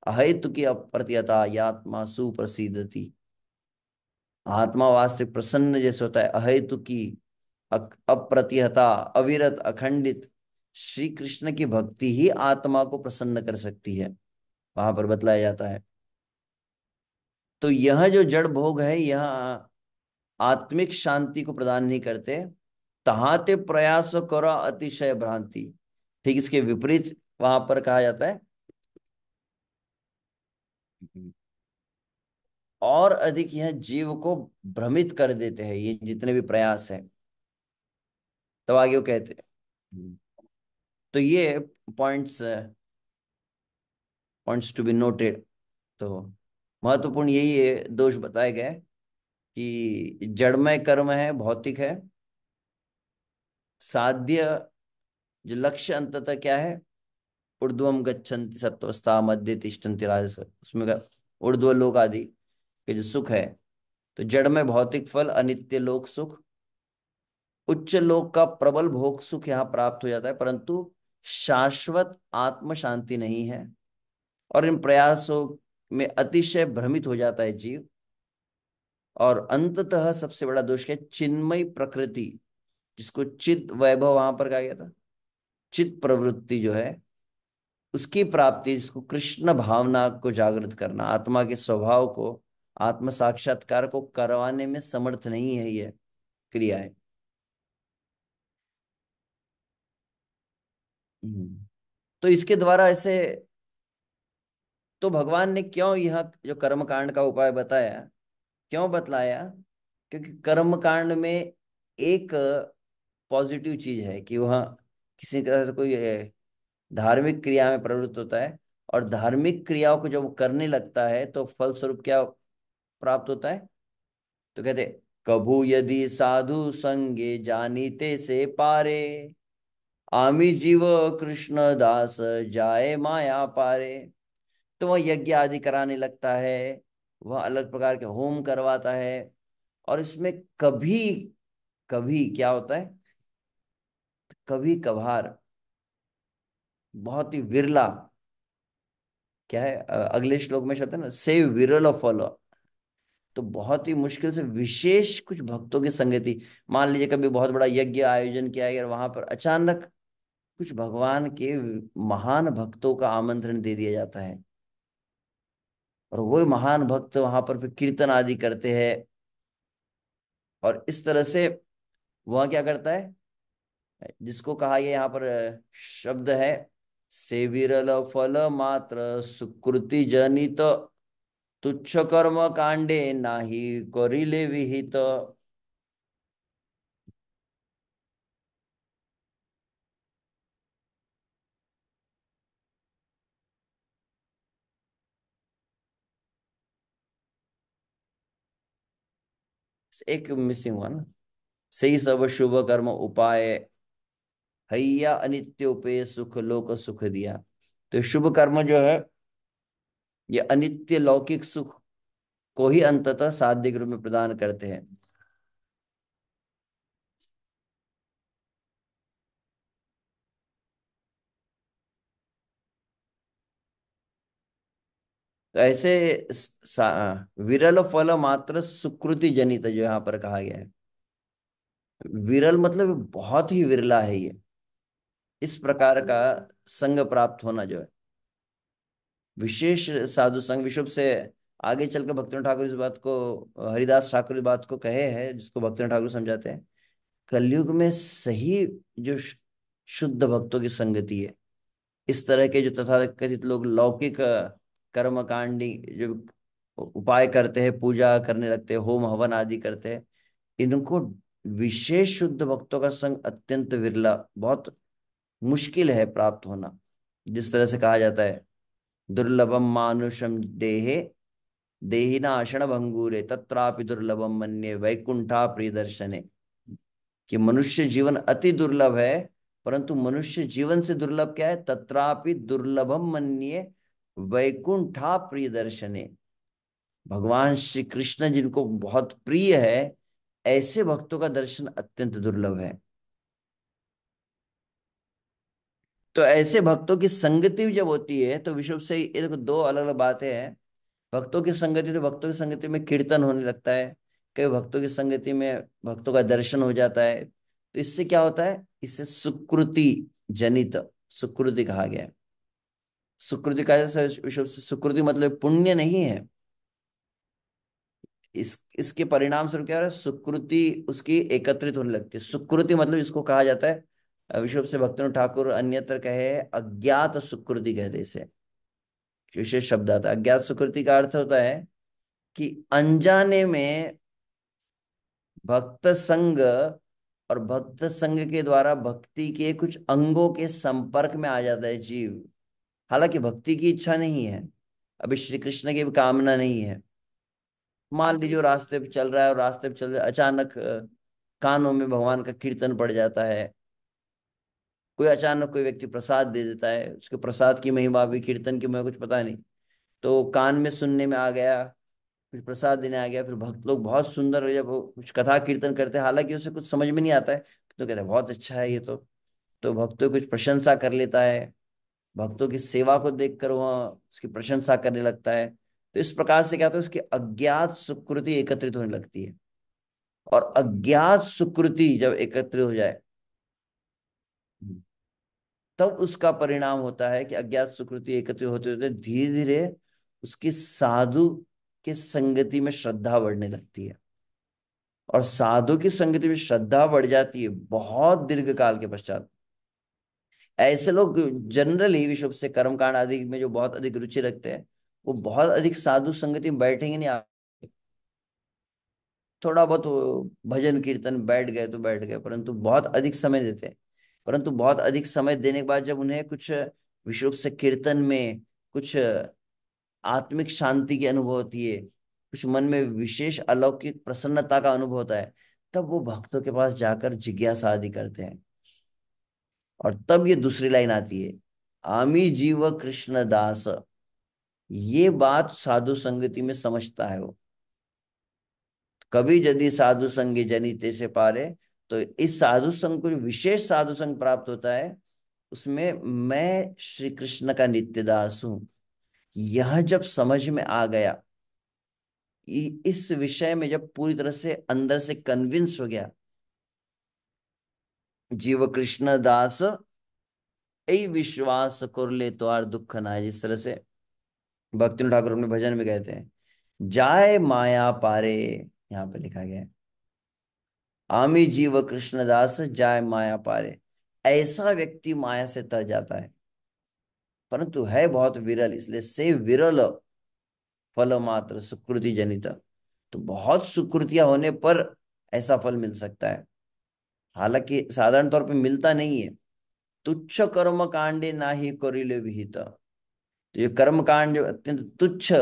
अहेतु की अप्रत्यता यात्मा सुप्रसिद्धति। आत्मा वास्तविक प्रसन्न जैसे होता है, अहेतु की, अप्रतिहता, अविरत, अखंडित श्री कृष्ण की भक्ति ही आत्मा को प्रसन्न कर सकती है, वहां पर बतलाया जाता है। तो यह जो जड़ भोग है, यह आत्मिक शांति को प्रदान नहीं करते। तहाते प्रयास करो अतिशय भ्रांति। ठीक इसके विपरीत वहां पर कहा जाता है, और अधिक यह जीव को भ्रमित कर देते हैं ये जितने भी प्रयास है। तब आगे वो कहते हैं, तो ये points points to be noted. तो महत्वपूर्ण यही है, दोष बताए गए कि जड़मय कर्म है, भौतिक है। साध्य जो लक्ष्य अंततः क्या है, ऊर्ध्वम गच्छन्ति सत्वस्था मध्य तिष्ठन्ति राजस, उसमें का ऊर्ध्व लोक आदि के जो सुख है। तो जड़ में भौतिक फल, अनित्य लोक सुख। उच्च लोक का प्रबल भोग सुख यहाँ प्राप्त हो जाता है, परंतु शाश्वत आत्म शांति नहीं है। और इन प्रयासों में अतिशय भ्रमित हो जाता है जीव। और अंततः सबसे बड़ा दोष क्या है? चिन्मय प्रकृति, जिसको चित वैभव वहां पर कहा गया था, चित प्रवृत्ति जो है उसकी प्राप्ति, जिसको कृष्ण भावना को जागृत करना, आत्मा के स्वभाव को, आत्म साक्षात्कार को करवाने में समर्थ नहीं है ये क्रियाएं। तो इसके द्वारा ऐसे, तो भगवान ने क्यों यह जो कर्म कांड का उपाय बताया, क्यों बतलाया? क्योंकि कर्म कांड में एक पॉजिटिव चीज है कि वह किसी तरह से कोई धार्मिक क्रिया में प्रवृत्त होता है, और धार्मिक क्रियाओं को जब वो करने लगता है तो फलस्वरूप क्या प्राप्त होता है? तो कहते, कभू यदि साधु संगे जानीते से पारे, आमी जीव कृष्ण दास जाए माया पारे। तो वह यज्ञ आदि कराने लगता है, वह अलग प्रकार के होम करवाता है, और इसमें कभी कभी क्या होता है, कभी कभार, बहुत ही विरला, क्या है अगले श्लोक में शब्द है ना, से विरल फल। तो बहुत ही मुश्किल से विशेष कुछ भक्तों की संगति, मान लीजिए कभी बहुत बड़ा यज्ञ आयोजन किया गया और वहां पर अचानक कुछ भगवान के महान भक्तों का आमंत्रण दे दिया जाता है, और वो महान भक्त वहां पर फिर कीर्तन आदि करते हैं, और इस तरह से वह क्या करता है, जिसको कहा गया यहाँ पर शब्द है, से विरल फल मात्र सुकृति जनित, तुच्छ कर्म कांडे नाही करिले विहित। एक मिसिंग हुआ ना, सही सब शुभ कर्म उपाय, हैया अनित्योपे सुख लोक सुख दिया। तो शुभ कर्म जो है ये अनित्य लौकिक सुख को ही अंततः साध्य के रूप में प्रदान करते हैं। तो ऐसे विरल फल मात्र सुकृति जनित जो यहाँ पर कहा गया है, विरल मतलब बहुत ही विरला है ये, इस प्रकार का संग प्राप्त होना जो है, विशेष साधु संग विशुभ से। आगे चलकर भक्तिनाथ ठाकुर इस बात को, हरिदास ठाकुर इस बात को कहे हैं, जिसको भक्तिनाथ ठाकुर समझाते हैं, कलयुग में सही जो शुद्ध भक्तों की संगति है, इस तरह के जो तथाकथित लोग लौकिक कर्म कांडी जो उपाय करते हैं, पूजा करने लगते हैं, होम हवन आदि करते हैं, इनको विशेष शुद्ध भक्तों का संग अत्यंत विरला, बहुत मुश्किल है प्राप्त होना। जिस तरह से कहा जाता है, दुर्लभम मानुषम देहे देहिनाशण भंगूरे तत्रापि दुर्लभम मन्ये वैकुंठा प्रियदर्शने। कि मनुष्य जीवन अति दुर्लभ है, परंतु मनुष्य जीवन से दुर्लभ क्या है? तत्रापि दुर्लभम मन्ये वैकुंठा प्रियदर्शने। भगवान श्री कृष्ण जिनको बहुत प्रिय है, ऐसे भक्तों का दर्शन अत्यंत दुर्लभ है। तो ऐसे भक्तों की संगति जब होती है तो विशुभ से ये देखो, दो अलग अलग बातें हैं। भक्तों की संगति, तो भक्तों की संगति में कीर्तन होने लगता है, कई भक्तों की संगति में भक्तों का दर्शन हो जाता है, तो इससे क्या होता है? इससे सुकृति जनित, सुकृति कहा गया है। सुकृति का विशुभ से, सुकृति मतलब पुण्य नहीं है, इसके परिणाम स्वरूप क्या हो रहा है? सुकृति उसकी एकत्रित होने लगती है। सुकृति मतलब इसको कहा जाता है, विशुभ से भक्तों ठाकुर अन्यत्र कहे अज्ञात सुकृति कहते हैं इसे, विशेष शब्द आता है। अज्ञात सुकृति का अर्थ होता है कि अनजाने में भक्त संग, और भक्त संग के द्वारा भक्ति के कुछ अंगों के संपर्क में आ जाता है जीव, हालांकि भक्ति की इच्छा नहीं है, अभी श्री कृष्ण की भी कामना नहीं है। मान लीजिए वो रास्ते पे चल रहा है, और रास्ते पे चल रहे अचानक कानों में भगवान का कीर्तन पड़ जाता है, कोई अचानक कोई व्यक्ति प्रसाद दे देता है, उसके प्रसाद की महिमा भी, कीर्तन की महिमा कुछ पता नहीं, तो कान में सुनने में आ गया, कुछ प्रसाद देने आ गया, फिर भक्त लोग बहुत सुंदर जब वो कुछ कथा कीर्तन करते हैं, हालांकि उसे कुछ समझ में नहीं आता है, तो कहते हैं बहुत अच्छा है ये तो भक्तों की कुछ प्रशंसा कर लेता है, भक्तों की सेवा को देखकर वह उसकी प्रशंसा करने लगता है। तो इस प्रकार से क्या होता है, उसकी अज्ञात सुकृति एकत्रित होने लगती है। और अज्ञात सुकृति जब एकत्रित हो जाए, तब उसका परिणाम होता है कि अज्ञात सुकृति एकत्रित होते होते धीरे धीरे उसकी साधु के संगति में श्रद्धा बढ़ने लगती है। और साधु की संगति में श्रद्धा बढ़ जाती है बहुत दीर्घ काल के पश्चात। ऐसे लोग जनरली विश्व से कर्म कांड आदि में जो बहुत अधिक रुचि रखते हैं, वो बहुत अधिक साधु संगति में बैठेंगे नहीं। थोड़ा बहुत वो भजन कीर्तन बैठ गए तो बैठ गए, परंतु बहुत अधिक समय देते हैं। परंतु बहुत अधिक समय देने के बाद जब उन्हें कुछ विशुद्ध से कीर्तन में कुछ आत्मिक शांति की अनुभव होती है, कुछ मन में विशेष अलौकिक प्रसन्नता का अनुभव होता है, तब वो भक्तों के पास जाकर जिज्ञासा आदि करते हैं। और तब ये दूसरी लाइन आती है, आमी जीव कृष्ण दास। ये बात साधु संगति में समझता है वो। कभी यदि साधु संग जनिते से पारे, तो इस साधु संग को जो विशेष साधु संग प्राप्त होता है, उसमें मैं श्री कृष्ण का नित्य दास हूं, यह जब समझ में आ गया, इस विषय में जब पूरी तरह से अंदर से कन्विंस हो गया, जीव कृष्ण दास यही विश्वास कर ले तो आर दुख ना है, जिस तरह से भक्ति ठाकुर अपने भजन में कहते हैं, जाय माया पारे। यहाँ पे लिखा गया है, आमी जीव कृष्णदास जाय माया पारे। ऐसा व्यक्ति माया से तर जाता है, परंतु है बहुत विरल, इसलिए से विरल फल मात्र सुकृति जनित। तो बहुत सुकृतियां होने पर ऐसा फल मिल सकता है, हालांकि साधारण तौर पे मिलता नहीं है। तुच्छ कर्म कांडे ना ही करिले विहित। तो ये कर्म कांड जो अत्यंत तुच्छ,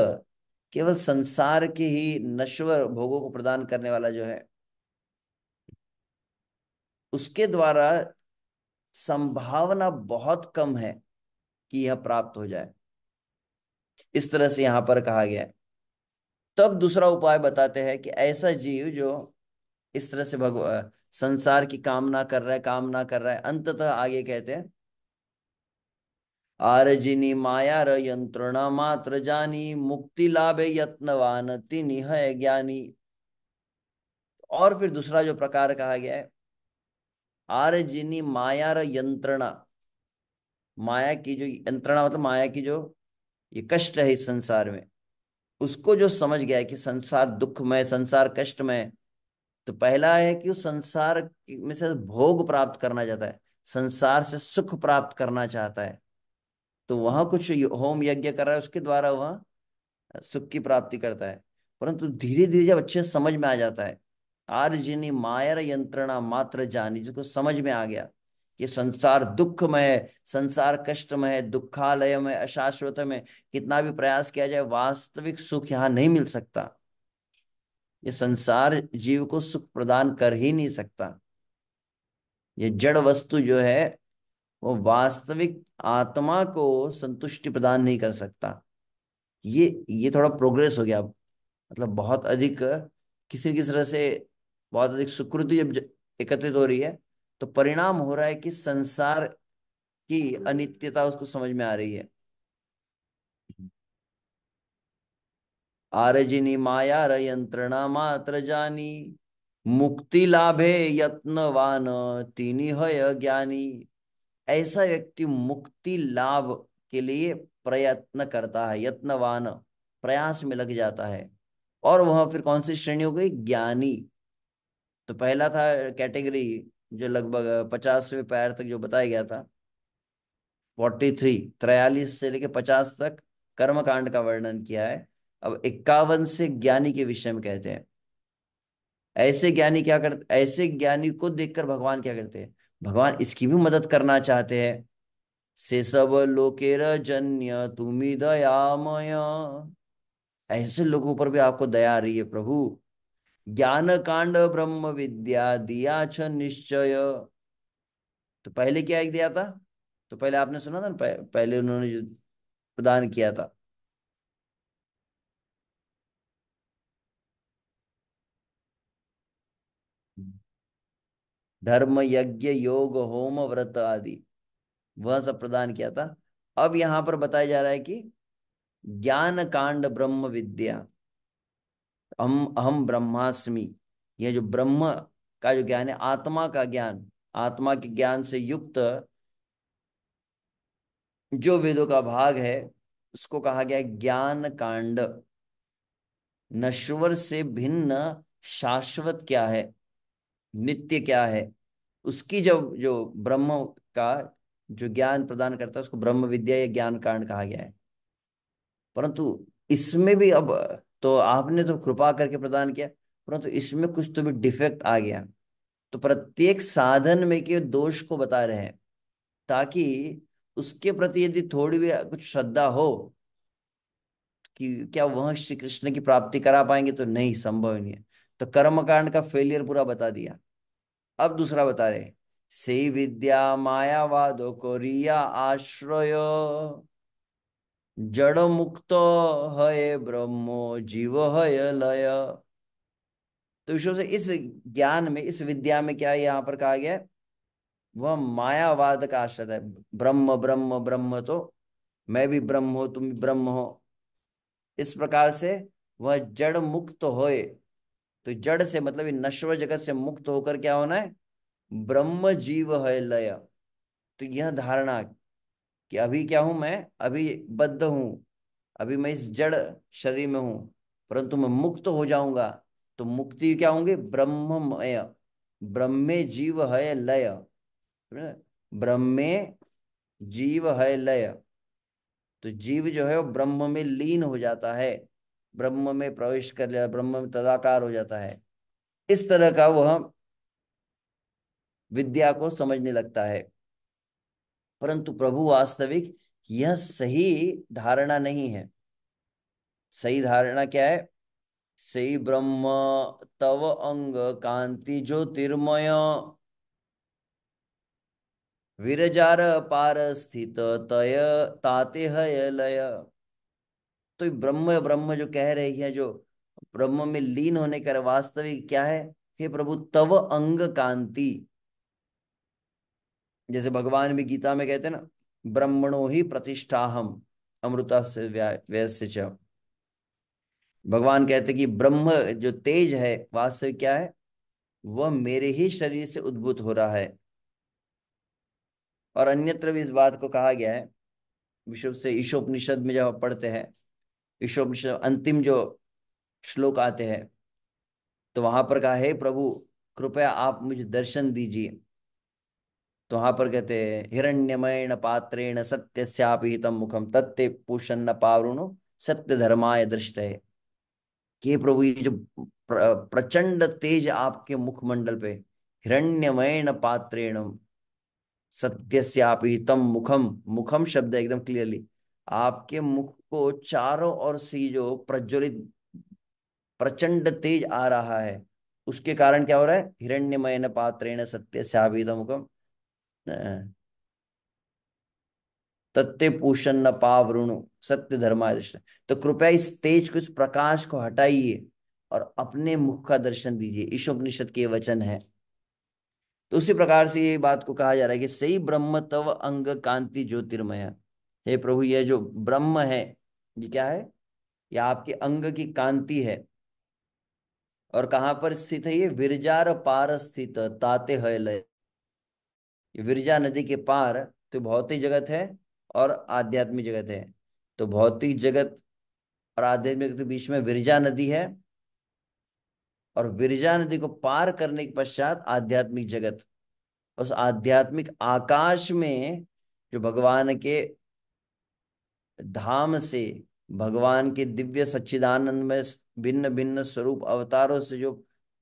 केवल संसार के ही नश्वर भोगों को प्रदान करने वाला जो है, उसके द्वारा संभावना बहुत कम है कि यह प्राप्त हो जाए। इस तरह से यहां पर कहा गया है। तब दूसरा उपाय बताते हैं कि ऐसा जीव जो इस तरह से संसार की कामना कर रहा है, कामना कर रहा है, अंततः आगे कहते हैं, आरजिनी माया र यंत्रणा मात्र जानी मुक्ति लाभे यत्नवान तिनि है ज्ञानी। और फिर दूसरा जो प्रकार कहा गया है, आरजिनी माया र यंत्रणा। माया की जो यंत्रणा मतलब माया की जो ये कष्ट है इस संसार में, उसको जो समझ गया है कि संसार दुखमय, संसार कष्टमय। तो पहला है कि उस संसार में से भोग प्राप्त करना चाहता है, संसार से सुख प्राप्त करना चाहता है, तो वहां कुछ होम यज्ञ कर रहा है, उसके द्वारा वह सुख की प्राप्ति करता है। परंतु धीरे धीरे जब अच्छे समझ में आ जाता है, आर जिनी मायर यंत्रणा मात्र जानी, जिसको समझ में आ गया कि संसार दुखमय है, संसार कष्टमय है, दुखालयमय, अशाश्वत में, कितना भी प्रयास किया जाए वास्तविक सुख यहाँ नहीं मिल सकता। ये संसार जीव को सुख प्रदान कर ही नहीं सकता। ये जड़ वस्तु जो है, वो आत्मा को संतुष्टि प्रदान नहीं कर सकता। ये थोड़ा प्रोग्रेस हो गया अब, मतलब बहुत अधिक किसी न किसी तरह से बहुत अधिक सुकृति जब एकत्रित हो रही है, तो परिणाम हो रहा है कि संसार की अनित्यता उसको समझ में आ रही है। आरजिनी माया र यंत्रणा मात्र जानी मुक्ति लाभे यत्नवान तिनि है ज्ञानी। ऐसा व्यक्ति मुक्ति लाभ के लिए प्रयत्न करता है, यत्नवान, प्रयास में लग जाता है। और वह फिर कौन सी श्रेणी हो गई, ज्ञानी। तो पहला था कैटेगरी, जो लगभग 50वें पैर तक जो बताया गया था, 43, 43 से लेके 50 तक कर्म कांड का वर्णन किया है। अब 51 से ज्ञानी के विषय में कहते हैं। ऐसे ज्ञानी क्या करते, ऐसे ज्ञानी को देखकर भगवान क्या करते हैं, भगवान इसकी भी मदद करना चाहते हैं। से सब लोकेर जन्य तुम्ही दयामय। ऐसे लोगों पर भी आपको दया आ रही है प्रभु। ज्ञान कांड ब्रह्म विद्या दिया छ निश्चय। तो पहले क्या एक दिया था, तो पहले आपने सुना था ना, पहले उन्होंने जो प्रदान किया था, धर्म यज्ञ योग होम व्रत आदि, वह सब प्रदान किया था। अब यहां पर बताया जा रहा है कि ज्ञान कांड ब्रह्म विद्या, हम अहम ब्रह्मास्मि, यह जो ब्रह्म का जो ज्ञान है, आत्मा का ज्ञान, आत्मा के ज्ञान से युक्त जो वेदों का भाग है, उसको कहा गया है ज्ञान कांड। नश्वर से भिन्न शाश्वत क्या है, नित्य क्या है, उसकी जब जो ब्रह्म का जो ज्ञान प्रदान करता है, उसको ब्रह्म विद्या या ज्ञान कांड कहा गया है। परंतु इसमें भी अब, तो आपने तो कृपा करके प्रदान किया, परंतु इसमें कुछ तो भी डिफेक्ट आ गया। तो प्रत्येक साधन में के दोष को बता रहे हैं, ताकि उसके प्रति यदि थोड़ी भी कुछ श्रद्धा हो कि क्या वह श्री कृष्ण की प्राप्ति करा पाएंगे, तो नहीं, संभव ही नहीं है। तो कर्मकांड का फेलियर पूरा बता दिया। अब दूसरा बता रहे, से विद्या मायावादो को रिया आश्रय, जड़ मुक्त है ब्रह्मो जीव है लय। तो विषय से इस ज्ञान में, इस विद्या में क्या है, यहाँ पर कहा गया है, वह मायावाद का आश्रय है। ब्रह्म ब्रह्म ब्रह्म, तो मैं भी ब्रह्म हो, तुम भी ब्रह्म हो, इस प्रकार से वह जड़ मुक्त होए। तो जड़ से मतलब ये नश्वर जगत से मुक्त होकर क्या होना है, ब्रह्म जीव है लय। तो यह धारणा कि अभी क्या हूं मैं, अभी बद्ध हूं, अभी मैं इस जड़ शरीर में हूं, परंतु मैं मुक्त हो जाऊंगा। तो मुक्ति क्या होंगे, ब्रह्ममय, ब्रह्मे जीव है लय, ब्रह्मे जीव है लय। तो जीव जो है वो ब्रह्म में लीन हो जाता है, ब्रह्म में प्रवेश कर लिया, ब्रह्म में तदाकार हो जाता है। इस तरह का वह विद्या को समझने लगता है। परंतु प्रभु वास्तविक यह सही धारणा नहीं है। सही धारणा क्या है, सही ब्रह्म तव अंग कांति ज्योतिर्मय, विरजार पार स्थित तय ताते है लय। तो ये ब्रह्म ब्रह्म जो कह रही है, जो ब्रह्म में लीन होने का वास्तविक क्या है, हे प्रभु तव अंग कांति। जैसे भगवान भी गीता में कहते हैं ना, ब्रह्मणो ही प्रतिष्ठाहम अमृता से व्यस्य च। भगवान कहते कि ब्रह्म जो तेज है वास्तविक क्या है, वह मेरे ही शरीर से उद्भूत हो रहा है। और अन्यत्र भी इस बात को कहा गया है, विशुद्ध से ईशोपनिषद में जब आप पढ़ते हैं, ईशोपनिषद अंतिम जो श्लोक आते हैं, तो वहां पर कहा है प्रभु कृपया आप मुझे दर्शन दीजिए। तो वहां पर कहते हैं हिरण्यमयेन पात्रेण सत्यस्यापि हितम मुखम तत्ते पूषन्न पावृणु सत्य धर्माय दृष्टये। कि हे प्रभु ये जो प्रचंड तेज आपके मुखमंडल पे, हिरण्यमयेन पात्रेण सत्यस्यापि हितम मुखम, मुखम शब्द है एकदम क्लियरली, आपके मुख को चारों ओर से जो प्रज्वलित प्रचंड तेज आ रहा है, उसके कारण क्या हो रहा है, हिरण्यमयन पात्रेण सत्यस्यापि हितम मुखम तत्ते पूषण न पावृणु सत्य धर्मादर्शन। तो कृपया इस तेज को, इस प्रकाश को हटाइए और अपने मुख का दर्शन दीजिए। ईशोपनिषद के वचन है। तो उसी प्रकार से ये बात को कहा जा रहा है कि सही ब्रह्म तव अंग कांति ज्योतिर्मय। हे प्रभु ये जो ब्रह्म है, ये क्या है, ये आपके अंग की कांति है। और कहाँ पर स्थित है, ये विरजार पार स्थित ताते है लय। ये विरजा नदी के पार, तो भौतिक जगत है और आध्यात्मिक जगत है। तो भौतिक जगत और आध्यात्मिक जगत के बीच में विरजा नदी है, और विरजा नदी को पार करने के पश्चात आध्यात्मिक जगत, उस आध्यात्मिक आकाश में जो भगवान के धाम से, भगवान के दिव्य सच्चिदानंद में भिन्न भिन्न स्वरूप अवतारों से जो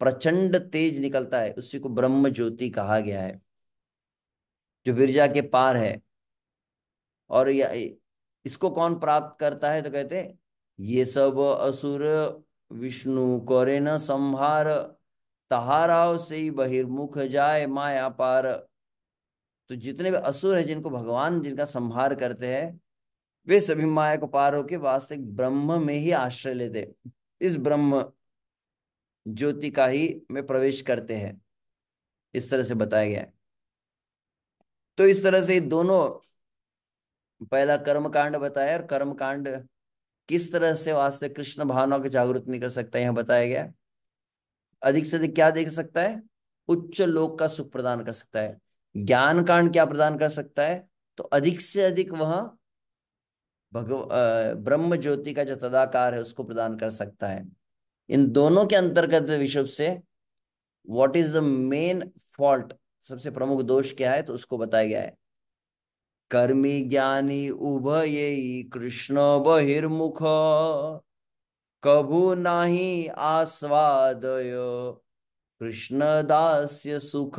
प्रचंड तेज निकलता है, उसी को ब्रह्म ज्योति कहा गया है, जो विरजा के पार है। और इसको कौन प्राप्त करता है, तो कहते हैं ये सब असुर विष्णु करे न संहार, तहाराव से ही बहिर्मुख जाए माया पार। तो जितने भी असुर है, जिनको भगवान जिनका संहार करते हैं, वे सभी माया को पार होके वास्तविक ब्रह्म में ही आश्रय लेते, इस ब्रह्म ज्योति का ही में प्रवेश करते हैं। इस तरह से बताया गया है। तो इस तरह से ये दोनों, पहला कर्म कांड बताया, और कर्म कांड किस तरह से वास्तविक कृष्ण भावना को जागृत नहीं कर सकता, यह बताया गया है। अधिक से अधिक क्या देख सकता है? उच्च लोक का सुख प्रदान कर सकता है। ज्ञान कांड क्या प्रदान कर सकता है? तो अधिक से अधिक वह ब्रह्म ज्योति का जो तदाकार है उसको प्रदान कर सकता है। इन दोनों के अंतर्गत विषय से what is the main fault, सबसे प्रमुख दोष क्या है, तो उसको बताया गया है। कर्मी ज्ञानी उभयई कृष्ण बहिर्मुख, कभू नाही आस्वादय कृष्ण दास्य सुख।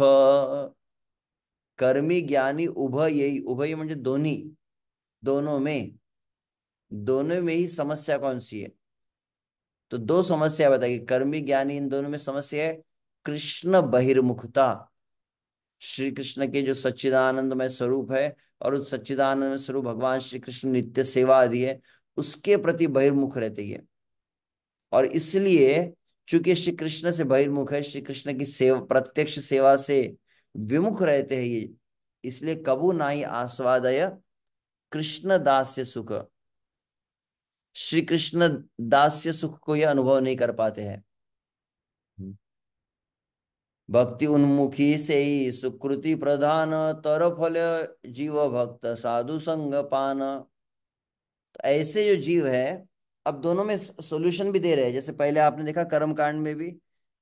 कर्मी ज्ञानी उभयई, उभय म्हणजे दोन्ही, दोनों में, दोनों में ही समस्या कौन सी है? तो दो समस्या बताइए, कर्मी ज्ञानी इन दोनों में समस्या है कृष्ण बहिर्मुखता, श्री कृष्ण के जो सच्चिदानंदमय स्वरूप है और उस सच्चिदानंदमय स्वरूप भगवान श्री कृष्ण नित्य सेवा आदि है, उसके प्रति बहिर्मुख रहती है। और इसलिए चूंकि श्री कृष्ण से बहिर्मुख है, श्री कृष्ण की सेवा, प्रत्यक्ष सेवा से विमुख रहते हैं ये, इसलिए कबू नाहि आस्वादय कृष्ण दास्य सुख, श्री कृष्ण दास्य सुख को यह अनुभव नहीं कर पाते हैं। भक्ति उन्मुखी से ही सुकृति प्रधान, तर फल जीव भक्त साधु संग पान। तो ऐसे जो जीव है, अब दोनों में सॉल्यूशन भी दे रहे हैं। जैसे पहले आपने देखा कर्म कांड में भी,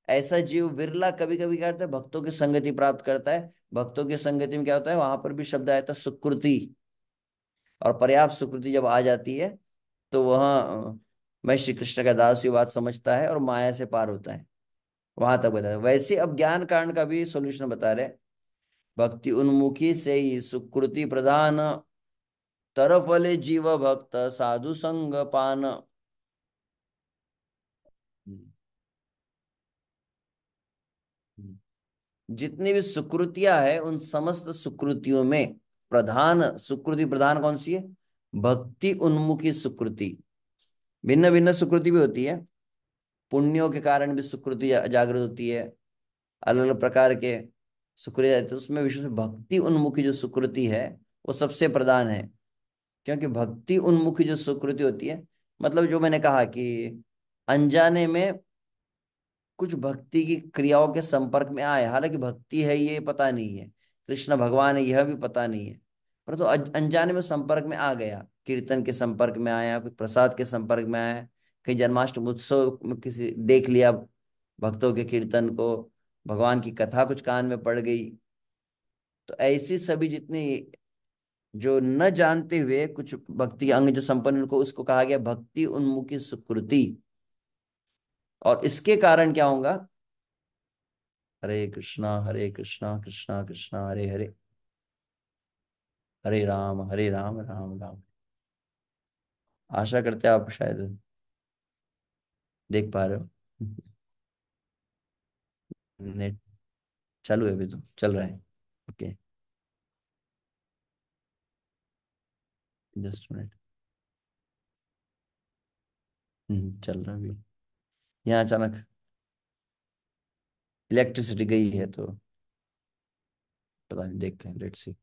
ऐसा जीव विरला कभी कभी क्या करता है, भक्तों की संगति प्राप्त करता है। भक्तों की संगति में क्या होता है, वहां पर भी शब्द आया था सुकृति, और पर्याप्त सुकृति जब आ जाती है तो वह मैं श्री कृष्ण का दास, ये बात समझता है और माया से पार होता है। वहां तक बताया। वैसे अब ज्ञान कांड का भी सॉल्यूशन बता रहे। भक्ति उन्मुखी से ही सुकृति प्रधान, तरफले जीव भक्त साधु संग पान। जितनी भी सुकृतियां है, उन समस्त सुकृतियों में प्रधान सुकृति, प्रधान कौन सी है? भक्ति उन्मुखी सुकृति। भिन्न भिन्न सुकृति भी होती है, पुण्यों के कारण भी सुकृति जागृत होती है, अलग अलग प्रकार के सुकृति, तो उसमें विशेष भक्ति उन्मुखी जो सुकृति है वो सबसे प्रधान है। क्योंकि भक्ति उन्मुखी जो सुकृति होती है, मतलब जो मैंने कहा कि अनजाने में कुछ भक्ति की क्रियाओं के संपर्क में आए, हालांकि भक्ति है ये पता नहीं है, कृष्ण भगवान है यह भी पता नहीं है, परंतु अनजाने में संपर्क में आ गया, कीर्तन के संपर्क में आया, कोई प्रसाद के संपर्क में आया, कहीं जन्माष्टमी उत्सव में किसी देख लिया भक्तों के कीर्तन को, भगवान की कथा कुछ कान में पड़ गई। तो ऐसी सभी जितनी, जो न जानते हुए कुछ भक्ति अंग जो संपन्न, उनको उसको कहा गया भक्ति उन्मुखी सुकृति। और इसके कारण क्या होगा? हरे कृष्णा कृष्णा कृष्णा हरे हरे, हरे राम राम राम। आशा करते हैं आप शायद देख पा रहे हो। नेट चालू है, अभी तो चल रहा है। Okay, just minute. चल रहा है अभी। यहाँ अचानक इलेक्ट्रिसिटी गई है, तो पता नहीं, देखते हैं, लेट्स सी।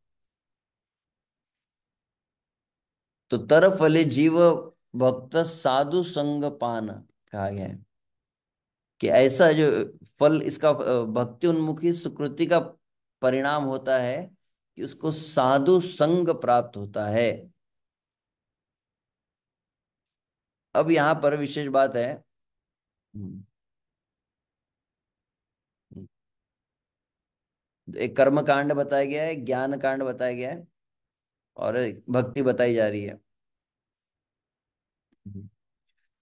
तो तरफ वाले जीव भक्त साधु संग पान कहा गया है कि ऐसा जो फल इसका भक्ति उन्मुखी सुकृति का परिणाम होता है कि उसको साधु संग प्राप्त होता है। अब यहाँ पर विशेष बात है। हम्म, हम्म, एक कर्म कांड बताया गया है, ज्ञान कांड बताया गया है, और एक भक्ति बताई जा रही है।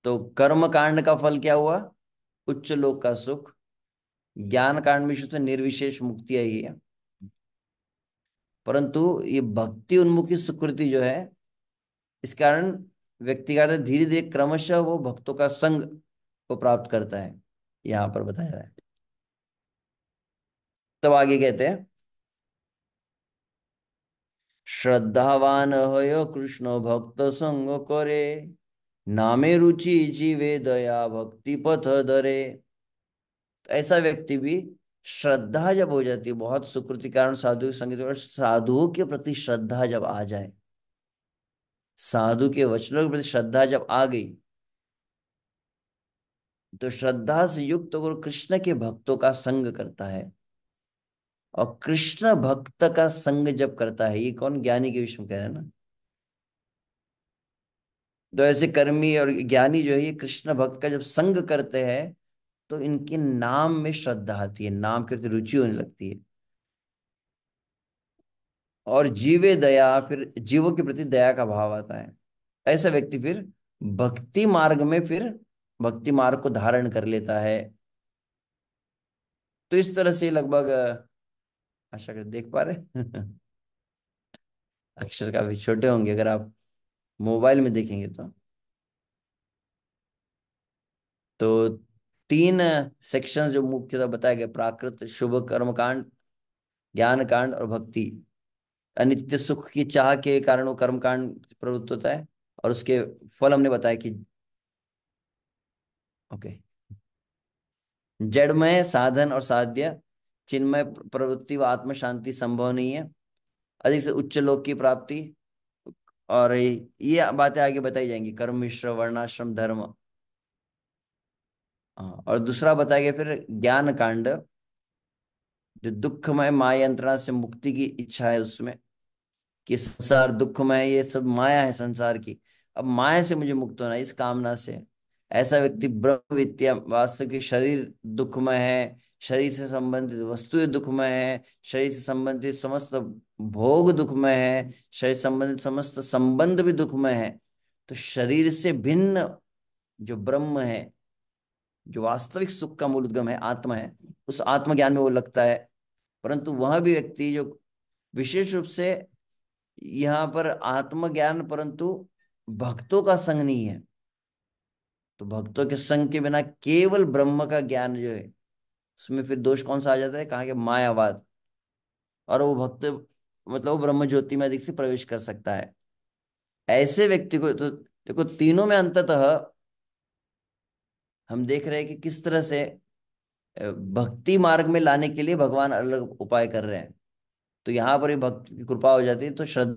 तो कर्म कांड का फल क्या हुआ? उच्च लोक का सुख। ज्ञान कांड में शुद्ध निर्विशेष मुक्ति आई है। परंतु ये भक्ति उन्मुखी सुकृति जो है, इस कारण व्यक्ति का धीरे धीरे क्रमशः वो भक्तों का संग को प्राप्त करता है, यहाँ पर बताया है। तब आगे कहते हैं, श्रद्धावान हय कृष्ण भक्त संग करे, नामे रुचि जीवे दया भक्ति पथ धरे। तो ऐसा व्यक्ति भी श्रद्धा जब हो जाती है, बहुत सुकृति कारण साधु के संगति और साधुओं के प्रति श्रद्धा जब आ जाए, साधु के वचनों के प्रति श्रद्धा जब आ गई, तो श्रद्धा से युक्त होकर कृष्ण के भक्तों का संग करता है। और कृष्ण भक्त का संग जब करता है, ये कौन, ज्ञानी के विषय में कह रहे हैं ना। तो ऐसे कर्मी और ज्ञानी जो है, ये कृष्ण भक्त का जब संग करते हैं, तो इनके नाम में श्रद्धा आती है, नाम के प्रति रुचि होने लगती है। और जीवे दया, फिर जीवों के प्रति दया का भाव आता है। ऐसा व्यक्ति फिर भक्ति मार्ग में, फिर भक्ति मार्ग को धारण कर लेता है। तो इस तरह से लगभग आशा कर देख पा रहे अक्षर काफी छोटे होंगे अगर आप मोबाइल में देखेंगे तो तीन सेक्शंस जो मुख्यतः बताए गए, प्राकृत, शुभ कर्म कांड, ज्ञान कांड और भक्ति। अनित्य सुख की चाह के कारण वो कर्म कांड प्रवृत्त होता है, और उसके फल हमने बताया कि ओके, जड़मय साधन और साध्य, चिन्मय प्रवृत्ति व आत्म शांति संभव नहीं है, अधिक से उच्च लोक की प्राप्ति। और ये बातें आगे बताई जाएंगी, कर्म मिश्र, वर्णाश्रम धर्म। हाँ, और दूसरा बताया गया फिर ज्ञान कांड, जो दुखमय माया यंत्रणा से मुक्ति की इच्छा है उसमें, कि संसार दुखमय है, ये सब माया है संसार की, अब माया से मुझे मुक्त होना है, इस कामना से। ऐसा व्यक्ति ब्रह्म विद्या, वास्तव की शरीर दुखमय है, शरीर से संबंधित वस्तुएं दुखमय है, शरीर से संबंधित समस्त भोग दुखमय है, शरीर से संबंधित समस्त संबंध भी दुखमय है। तो शरीर से भिन्न जो ब्रह्म है, जो वास्तविक सुख का मूल उद्गम है, आत्मा है, उस आत्मज्ञान में वो लगता है। परंतु वह भी व्यक्ति जो विशेष रूप से यहाँ पर आत्मज्ञान, परंतु भक्तों का संग नहीं है, तो भक्तों के संग के बिना केवल ब्रह्म का ज्ञान जो है, उसमें फिर दोष कौन सा आ जाता है, कहा कि मायावाद। और वो भक्त, मतलब वो ब्रह्म ज्योति में अधिक से प्रवेश कर सकता है। ऐसे व्यक्ति को तो देखो, तीनों में अंततः हम देख रहे हैं कि किस तरह से भक्ति मार्ग में लाने के लिए भगवान अलग उपाय कर रहे हैं। तो यहाँ पर ही भक्त की कृपा हो जाती है, तो श्रद्धा।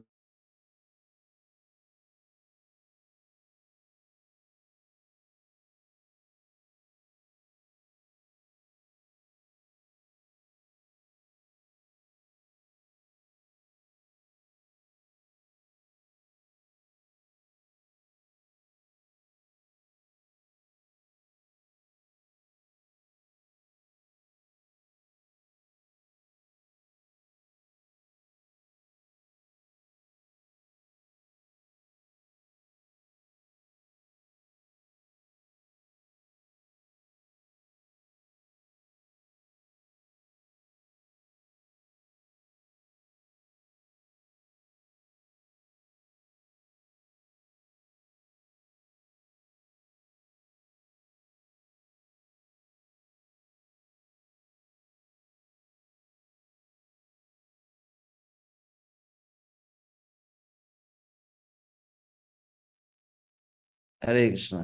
हरे कृष्णा,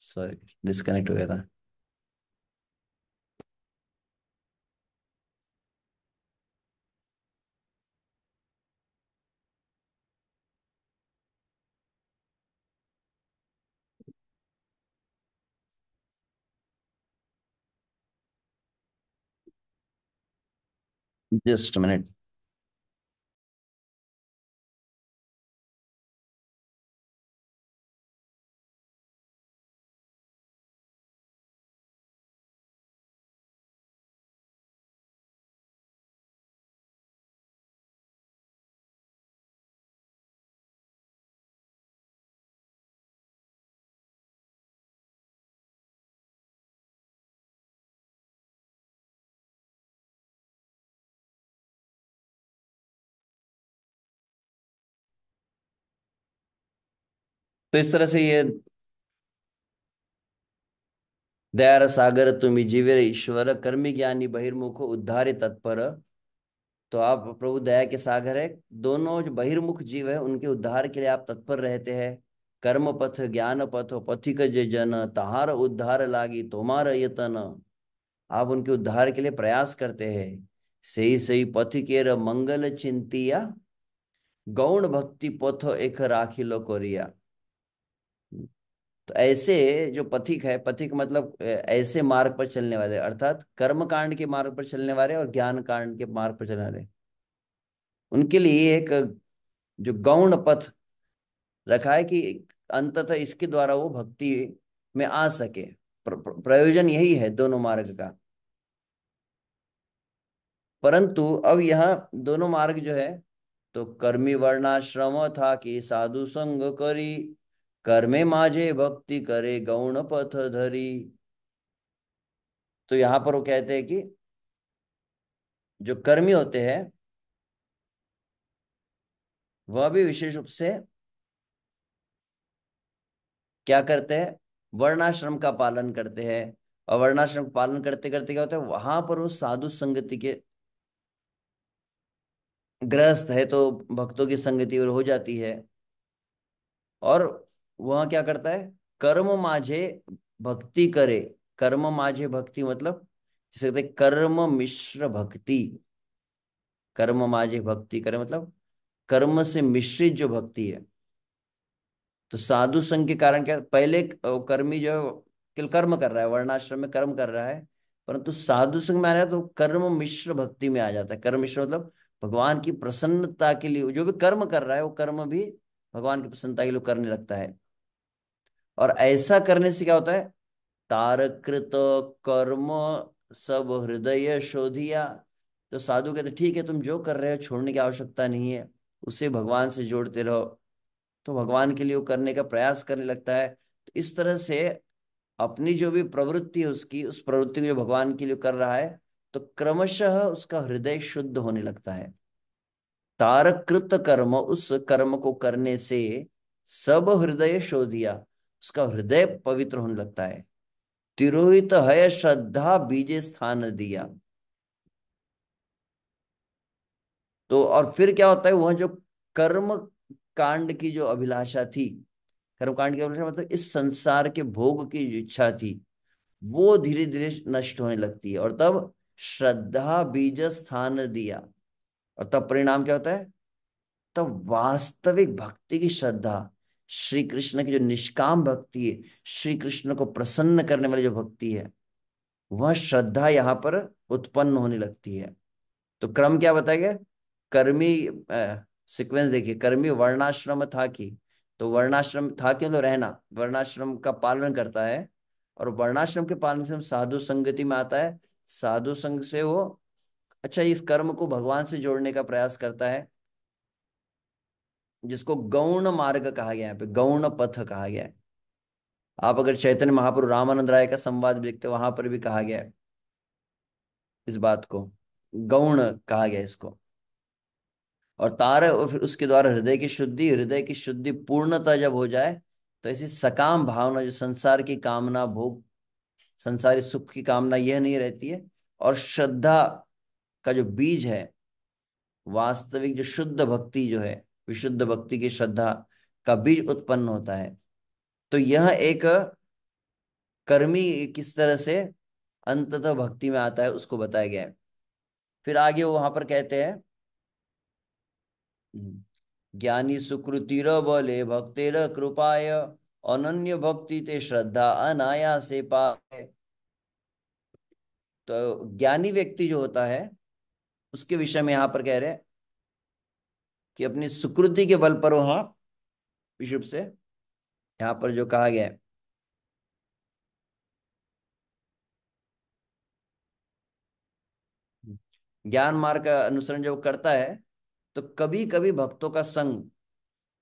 सॉरी, डिस्कनेक्ट हो गया था। Just minute. तो इस तरह से ये दयार सागर तुम जीवेर ईश्वर, कर्मी ज्ञानी बहिर्मुख उद्धारे तत्पर। तो आप प्रभु दया के सागर है, दोनों जो बहिर्मुख जीव है उनके उद्धार के लिए आप तत्पर रहते हैं। कर्म पथ ज्ञान पथ, पथिक जे जन, तहार उद्धार लागी तुम्हार यतन। आप उनके उद्धार के लिए प्रयास करते हैं। सही सही पथिकेर मंगल चिंतिया, गौण भक्ति पथ एक राखिलो कोरिया। तो ऐसे जो पथिक है, पथिक मतलब ऐसे मार्ग पर चलने वाले, अर्थात कर्म कांड के मार्ग पर चलने वाले और ज्ञान कांड के मार्ग पर चलने वाले, उनके लिए एक जो गौण पथ रखा है कि अंततः इसके द्वारा वो भक्ति में आ सके। प्रयोजन यही है दोनों मार्ग का। परंतु अब यहाँ दोनों मार्ग जो है, तो कर्मी वर्णाश्रम था कि साधु संग करी, कर्मे माझे भक्ति करे गौण पथ धरी। तो यहाँ पर वो कहते हैं कि जो कर्मी होते हैं वह भी विशेष रूप से क्या करते हैं, वर्णाश्रम का पालन करते हैं। और वर्णाश्रम का पालन करते करते क्या होता है, वहां पर वो साधु संगति के गृहस्थ है तो भक्तों की संगति और हो जाती है। और वह क्या करता है, कर्म माझे भक्ति करे। कर्म माझे भक्ति मतलब जिसे कहते हैं कर्म मिश्र भक्ति। कर्म माझे भक्ति करे मतलब कर्म से मिश्रित जो भक्ति है। तो साधु संघ के कारण क्या, पहले कर्मी जो है वो केवल कर्म कर रहा है, वर्णाश्रम में कर्म कर रहा है, परंतु साधु संघ में आ रहा है तो कर्म मिश्र भक्ति में आ जाता है। कर्म मिश्र मतलब भगवान की प्रसन्नता के लिए जो भी कर्म कर रहा है वो कर्म भी भगवान की प्रसन्नता के लिए करने लगता है। और ऐसा करने से क्या होता है, तारकृत कर्म सब हृदय शोधिया। तो साधु कहते ठीक है, तुम जो कर रहे हो छोड़ने की आवश्यकता नहीं है, उसे भगवान से जोड़ते रहो। तो भगवान के लिए वो करने का प्रयास करने लगता है। तो इस तरह से अपनी जो भी प्रवृत्ति है उसकी, उस प्रवृत्ति को जो भगवान के लिए कर रहा है, तो क्रमशः उसका हृदय शुद्ध होने लगता है। तारकृत कर्म, उस कर्म को करने से सब हृदय शोधिया, उसका हृदय पवित्र होने लगता है। तिरोहित है श्रद्धा बीजे स्थान दिया। तो और फिर क्या होता है, वह जो कर्म कांड की जो अभिलाषा थी, कर्म कांड की अभिलाषा मतलब इस संसार के भोग की जो इच्छा थी, वो धीरे धीरे नष्ट होने लगती है। और तब श्रद्धा बीज स्थान दिया, और तब परिणाम क्या होता है, तब वास्तविक भक्ति की श्रद्धा, श्री कृष्ण की जो निष्काम भक्ति है, श्री कृष्ण को प्रसन्न करने वाली जो भक्ति है, वह श्रद्धा यहाँ पर उत्पन्न होने लगती है। तो क्रम क्या बताया गया, कर्मी सीक्वेंस देखिए, कर्मी वर्णाश्रम था कि, तो वर्णाश्रम था कि मतलब रहना, वर्णाश्रम का पालन करता है। और वर्णाश्रम के पालन से हम साधु संगति में आता है। साधु संग से वो अच्छा इस कर्म को भगवान से जोड़ने का प्रयास करता है, जिसको गौण मार्ग कहा गया है, यहाँ पे गौण पथ कहा गया है। आप अगर चैतन्य महाप्रभु रामानंद राय का संवाद भी देखते हो, वहां पर भी कहा गया है इस बात को, गौण कहा गया है इसको। और और फिर उसके द्वारा हृदय की शुद्धि, हृदय की शुद्धि पूर्णतः जब हो जाए, तो ऐसी सकाम भावना, जो संसार की कामना, भोग, संसारी सुख की कामना, यह नहीं रहती है। और श्रद्धा का जो बीज है, वास्तविक जो शुद्ध भक्ति जो है, विशुद्ध भक्ति की श्रद्धा का बीज उत्पन्न होता है। तो यह एक कर्मी किस तरह से अंततः भक्ति में आता है उसको बताया गया है। फिर आगे वो वहां पर कहते हैं, ज्ञानी सुकृतिर बले भक्तेर कृपाय, अनन्य भक्ति ते श्रद्धा अनायासे पाए। तो ज्ञानी व्यक्ति जो होता है उसके विषय में यहां पर कह रहे हैं कि अपनी सुकृति के बल पर वहां विशुभ से यहाँ पर जो कहा गया है, ज्ञान मार्ग का अनुसरण जब करता है, तो कभी कभी भक्तों का संग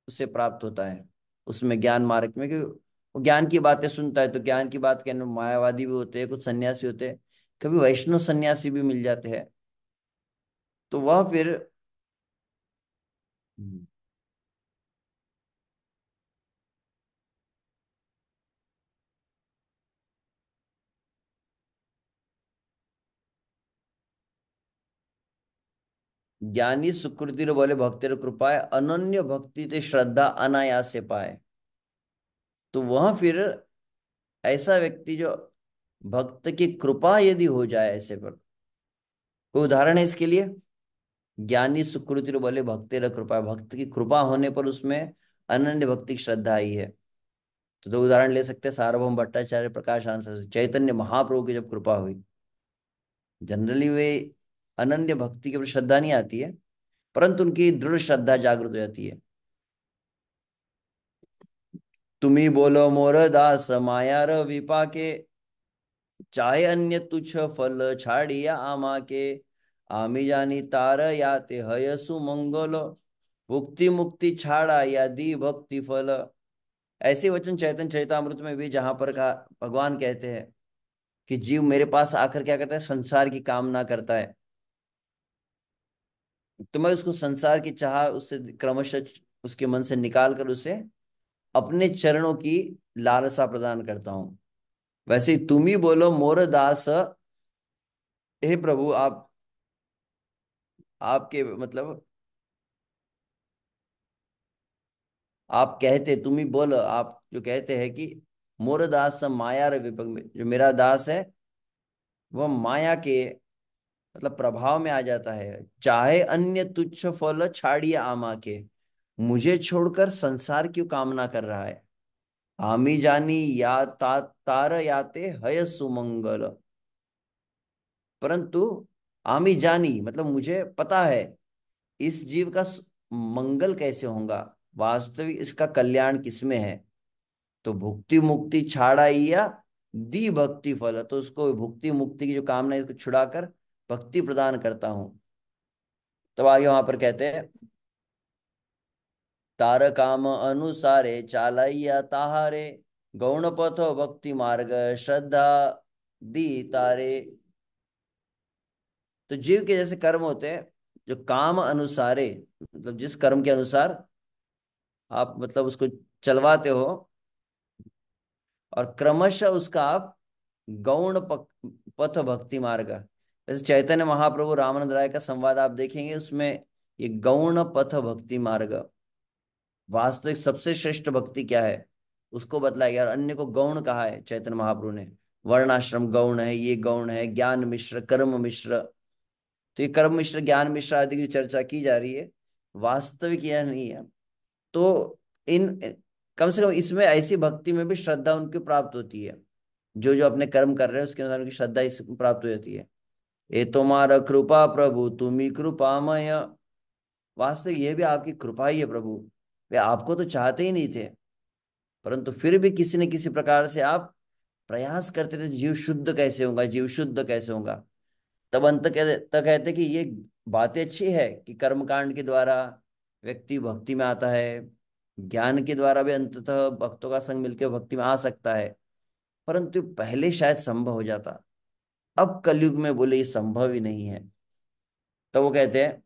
उसे प्राप्त होता है उसमें, ज्ञान मार्ग में, क्योंकि वो ज्ञान की बातें सुनता है। तो ज्ञान की बात कहने में मायावादी भी होते हैं, कुछ सन्यासी होते हैं, कभी वैष्णव सन्यासी भी मिल जाते हैं। तो वह फिर ज्ञानी सुकृति बोले भक्तिर कृपाए, अनन्य भक्ति ते श्रद्धा अनायास से पाए। तो वह फिर ऐसा व्यक्ति जो भक्त की कृपा यदि हो जाए ऐसे पर, कोई उदाहरण है इसके लिए? ज्ञानी सुकृति बोले भक्तेर कृपा, भक्त की कृपा होने पर उसमें अनन्य भक्ति की श्रद्धा आई है। तो दो उदाहरण ले सकते हैं, सार्वभौम भट्टाचार्य, प्रकाश आंसर, चैतन्य महाप्रभु की जब कृपा हुई। जनरली वे अनन्य भक्ति के प्रति श्रद्धा नहीं आती है, परंतु उनकी दृढ़ श्रद्धा जागृत हो जाती है। तुम्ही बोलो मोर दास माया र विपाके, चाहे अन्य तुच्छ फल छाड़िया आमा के, आमी जानी तार याते हय सुमंगल, भुक्ति मुक्ति छाड़ा या दी भक्ति फल। ऐसे वचन चैतन्य चरितामृत में भी, जहां पर कहा, भगवान कहते हैं कि जीव मेरे पास आकर क्या करता है, संसार की कामना करता है, तो मैं उसको संसार की चाह उससे क्रमशः उसके मन से निकाल कर उसे अपने चरणों की लालसा प्रदान करता हूं। वैसे ही तुम ही बोलो मोर दास, हे प्रभु आप, आपके मतलब आप कहते, तुम ही बोलो, आप जो कहते हैं कि मोर दास माया रे विपग में, जो मेरा दास है वह माया के मतलब प्रभाव में आ जाता है, चाहे अन्य तुच्छ फल छाड़िए आमा के, मुझे छोड़कर संसार क्यों कामना कर रहा है। आमी जानी या तार याते हय सुमंगल, परंतु आमी जानी मतलब मुझे पता है इस जीव का मंगल कैसे होगा, वास्तविक इसका कल्याण किसमें है। तो भुक्ति मुक्ति छाड़ा या दी भक्ति फल, तो उसको भुक्ति मुक्ति की जो कामना है इसको छुड़ाकर भक्ति प्रदान करता हूं। तब आगे वहां पर कहते हैं, तार काम अनुसारे चालैया ताहारे, गौण पथ भक्ति मार्ग श्रद्धा दी तारे। तो जीव के जैसे कर्म होते हैं जो काम अनुसारे, मतलब जिस कर्म के अनुसार आप मतलब उसको चलवाते हो, और क्रमशः उसका आप गौण पथ भक्ति मार्ग, जैसे चैतन्य महाप्रभु रामानंद राय का संवाद आप देखेंगे, उसमें ये गौण पथ भक्ति मार्ग, वास्तविक सबसे श्रेष्ठ भक्ति क्या है उसको बतलाया गया, और अन्य को गौण कहा है चैतन्य महाप्रभु ने। वर्णाश्रम गौण है, ये गौण है, ज्ञान मिश्र कर्म मिश्र। तो ये कर्म मिश्र ज्ञान मिश्र आदि की चर्चा की जा रही है, वास्तविक यह नहीं है। तो इन कम से कम इसमें ऐसी भक्ति में भी श्रद्धा उनकी प्राप्त होती है, जो जो अपने कर्म कर रहे हैं उसके अनुसार उनकी श्रद्धा इस प्राप्त हो जाती है। ये तुम्हारा कृपा प्रभु तुम्ही कृपामय, वास्तविक ये भी आपकी कृपा ही है प्रभु। वे आपको तो चाहते ही नहीं थे, परंतु फिर भी किसी न किसी प्रकार से आप प्रयास करते थे, जीव शुद्ध कैसे होगा, जीव शुद्ध कैसे होगा। तब अंत तक कहते कि ये बातें अच्छी है कि कर्मकांड के द्वारा व्यक्ति भक्ति में आता है, ज्ञान के द्वारा भी अंततः भक्तों का संग मिलकर भक्ति में आ सकता है, परंतु पहले शायद संभव हो जाता, अब कलयुग में बोले ये संभव ही नहीं है। तो वो कहते हैं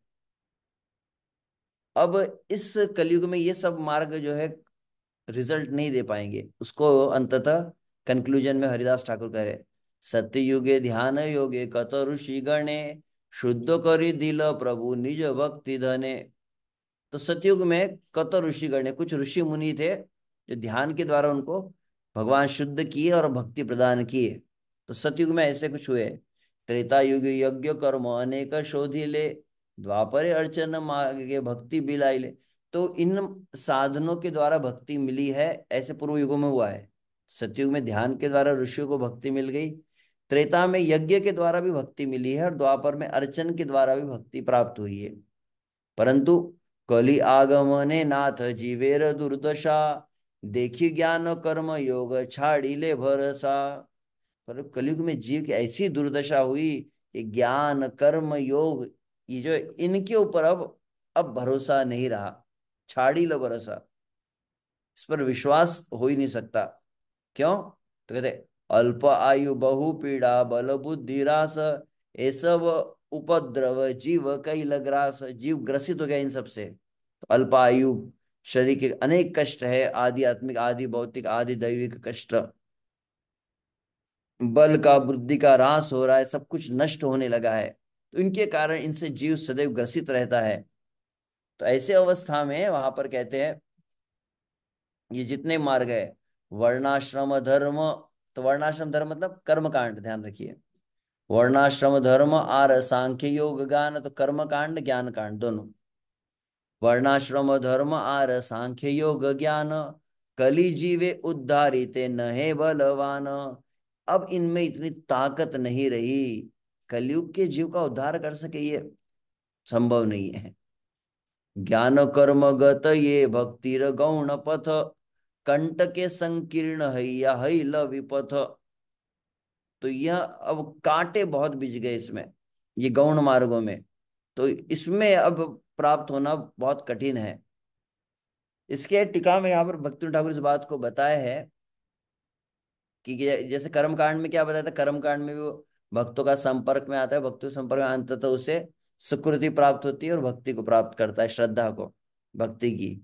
अब इस कलयुग में ये सब मार्ग जो है रिजल्ट नहीं दे पाएंगे उसको। अंततः कंक्लूजन में हरिदास ठाकुर कह रहे, सत्य युगे ध्यान योगे कत ऋषि गणे, शुद्ध करी दिल प्रभु निज भक्ति धने। तो सतयुग में कत ऋषि गणे, कुछ ऋषि मुनि थे जो ध्यान के द्वारा उनको भगवान शुद्ध किए और भक्ति प्रदान किए। तो सतयुग में ऐसे कुछ हुए। त्रेता युग यज्ञ कर्म अनेक शोधिले, द्वापरे अर्चन मागे भक्ति बिलाइले। तो इन साधनों के द्वारा भक्ति मिली है, ऐसे पूर्व युगों में हुआ है। सतयुग में ध्यान के द्वारा ऋषियों को भक्ति मिल गई, त्रेता में यज्ञ के द्वारा भी भक्ति मिली है, और द्वापर में अर्चन के द्वारा भी भक्ति प्राप्त हुई है। परंतु कलि आगमने नाथ जीवेर दुर्दशा, देखी ज्ञान कर्म योग छाड़िले भरसा। पर कलयुग में जीव की ऐसी दुर्दशा हुई कि ज्ञान कर्म योग ये जो इनके ऊपर अब भरोसा नहीं रहा, छाड़िले भरोसा, इस पर विश्वास हो ही नहीं सकता। क्यों? तो कहते अल्प आयु बहु पीड़ा बल बुद्धि रास, ये सब उपद्रव जीव कई लग्रास, जीव ग्रसित हो गया इन सबसे। तो अल्प आयु, शरीर के अनेक कष्ट है, आदि आत्मिक आदि भौतिक आदि दैविक कष्ट, बल का बुद्धि का ह्रास हो रहा है, सब कुछ नष्ट होने लगा है, तो इनके कारण इनसे जीव सदैव ग्रसित रहता है। तो ऐसे अवस्था में वहां पर कहते हैं ये जितने मार्ग है, वर्णाश्रम धर्म तो वर्णाश्रम धर्म मतलब कर्म कांड, ध्यान रखिए। वर्णाश्रम धर्म आर सांख्य योग ज्ञान, तो कर्म कांड ज्ञान कांड दोनों। वर्णाश्रम धर्म आर सांख्य योग ज्ञान, कली जीवे उद्धारिते न है बलवान। अब इनमें इतनी ताकत नहीं रही, कलयुग के जीव का उद्धार कर सके, ये संभव नहीं है। ज्ञान कर्म गत ये भक्तिर गौण पथ, कंट के संकीर्ण हैया हैल विपथ। तो यह अब कांटे बहुत बिछ गए इसमें, ये गौण मार्गों में, तो इसमें अब प्राप्त होना बहुत कठिन है। इसके टीका में यहाँ पर भक्ति ठाकुर इस बात को बताया है कि जैसे कर्म कांड में क्या बताया था, कर्म कांड में भी वो भक्तों का संपर्क में आता है, भक्तों के संपर्क में अंततः तो उसे सुकृति प्राप्त होती है और भक्ति को प्राप्त करता है, श्रद्धा को, भक्ति की।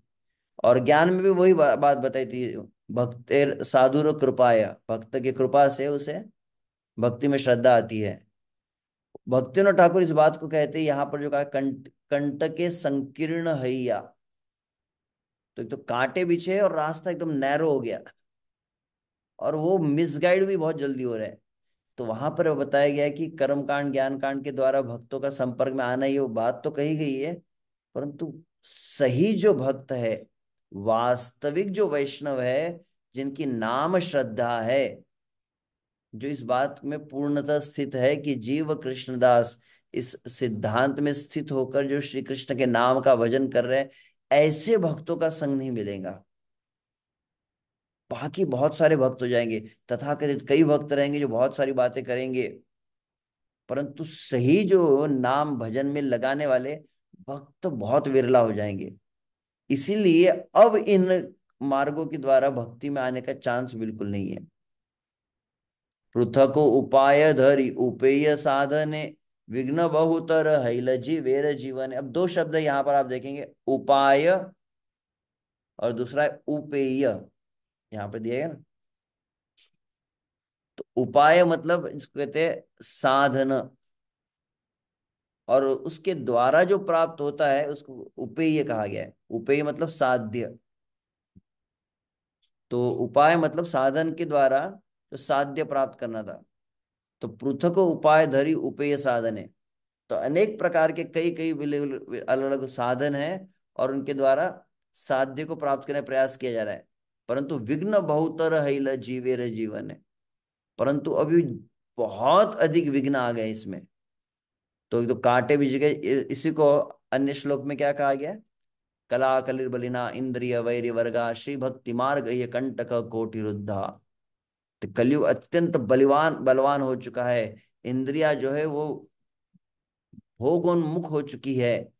और ज्ञान में भी वही बात बताई थी, भक्तेर साधुर कृपाया, भक्त की कृपा से उसे भक्ति में श्रद्धा आती है। भक्तिनो ठाकुर इस बात को कहते हैं यहाँ पर जो कहा, कंट के संकीर्ण हैया, तो एक तो कांटे बिछे और रास्ता एकदम नैरो हो गया, और वो मिसगाइड भी बहुत जल्दी हो रहा है। तो वहां पर बताया गया है कि कर्म कांड ज्ञान कांड के द्वारा भक्तों का संपर्क में आना, ये वो बात तो कही गई है, परंतु सही जो भक्त है, वास्तविक जो वैष्णव है, जिनकी नाम श्रद्धा है, जो इस बात में पूर्णतः स्थित है कि जीव कृष्णदास इस सिद्धांत में स्थित होकर जो श्री कृष्ण के नाम का भजन कर रहे हैं, ऐसे भक्तों का संग नहीं मिलेगा। बाकी बहुत सारे भक्त हो जाएंगे, तथाकथित कई भक्त रहेंगे जो बहुत सारी बातें करेंगे, परंतु सही जो नाम भजन में लगाने वाले भक्त तो बहुत विरला हो जाएंगे। इसीलिए अब इन मार्गों के द्वारा भक्ति में आने का चांस बिल्कुल नहीं है। पृथक उपाय धरि उपेय साधने, विघ्न बहुतर हैल जीवेर जीवन। अब दो शब्द यहां पर आप देखेंगे, उपाय और दूसरा है उपेय, यहां पर दिया है ना। तो उपाय मतलब इसको कहते हैं साधन, और उसके द्वारा जो प्राप्त होता है उसको उपेय कहा गया है। उपेय मतलब साध्य, तो उपाय मतलब साधन के द्वारा जो साध्य प्राप्त करना था। तो पृथक उपाय धरी उपेय साधन है, तो अनेक प्रकार के कई कई अलग अलग साधन हैं, और उनके द्वारा साध्य को प्राप्त करने का प्रयास किया जा रहा है। परंतु विघ्न बहुतर हैल जीवेर जीवन है, परंतु अभी बहुत अधिक विघ्न आ गए इसमें। तो कांटे बीज गए, इसी को अन्य श्लोक में क्या कहा गया, कला कलिर्बलिना इंद्रिय वैरि वर्गा, श्री भक्ति मार्ग ये कंटक कोटि रुद्धा। तो कलयुग अत्यंत बलवान बलवान हो चुका है, इंद्रिया जो है वो भोगोन्मुख हो चुकी है,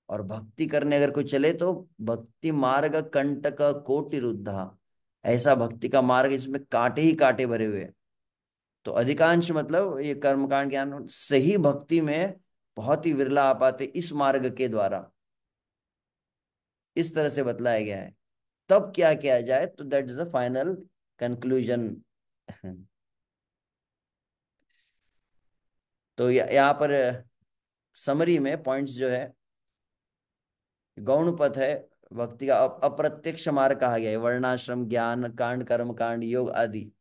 और भक्ति करने अगर कोई चले तो भक्ति मार्ग कंटक कोटि रुद्धा, ऐसा भक्ति का मार्ग जिसमें कांटे ही कांटे भरे हुए हैं। तो अधिकांश मतलब ये कर्मकांड ज्ञान सही भक्ति में बहुत ही विरला आ पाते इस मार्ग के द्वारा, इस तरह से बतलाया गया है। तब क्या किया जाए, तो that is the final conclusion. तो यहाँ पर समरी में पॉइंट्स जो है, गौण पथ है भक्ति का, अप्रत्यक्ष मार्ग कहा गया है, वर्णाश्रम ज्ञान कांड कर्म कांड योग आदि।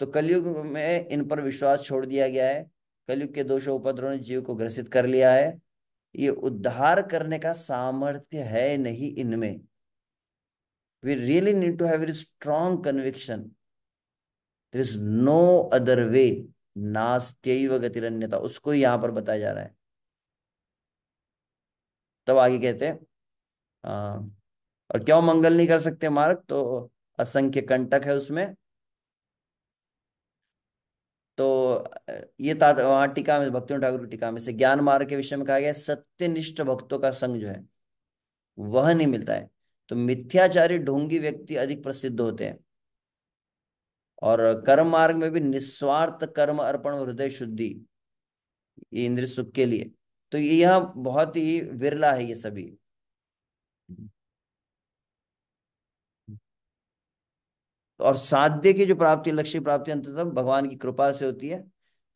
तो कलयुग में इन पर विश्वास छोड़ दिया गया है, कलयुग के दोषों उपद्रवों ने जीव को ग्रसित कर लिया है, ये उद्धार करने का सामर्थ्य है नहीं इनमें। We really need to have very strong conviction, there is no other way, नास्त्यैव गतिरन्यथा, उसको ही यहाँ पर बताया जा रहा है। तब आगे कहते हैं, और क्यों मंगल नहीं कर सकते मार्ग, तो असंख्य कंटक है उसमें। तो ये वहां टीका में, भक्ति ठाकुर की टीका में से ज्ञान मार्ग के विषय में कहा गया, सत्यनिष्ठ भक्तों का संग जो है वह नहीं मिलता है, तो मिथ्याचारी ढोंगी व्यक्ति अधिक प्रसिद्ध होते हैं। और कर्म मार्ग में भी निस्वार्थ कर्म अर्पण और हृदय शुद्धि, ये इंद्रिय सुख के लिए, तो ये यहाँ बहुत ही विरला है ये सभी। और साध्य की जो प्राप्ति, लक्ष्य प्राप्ति अंततः भगवान की कृपा से होती है,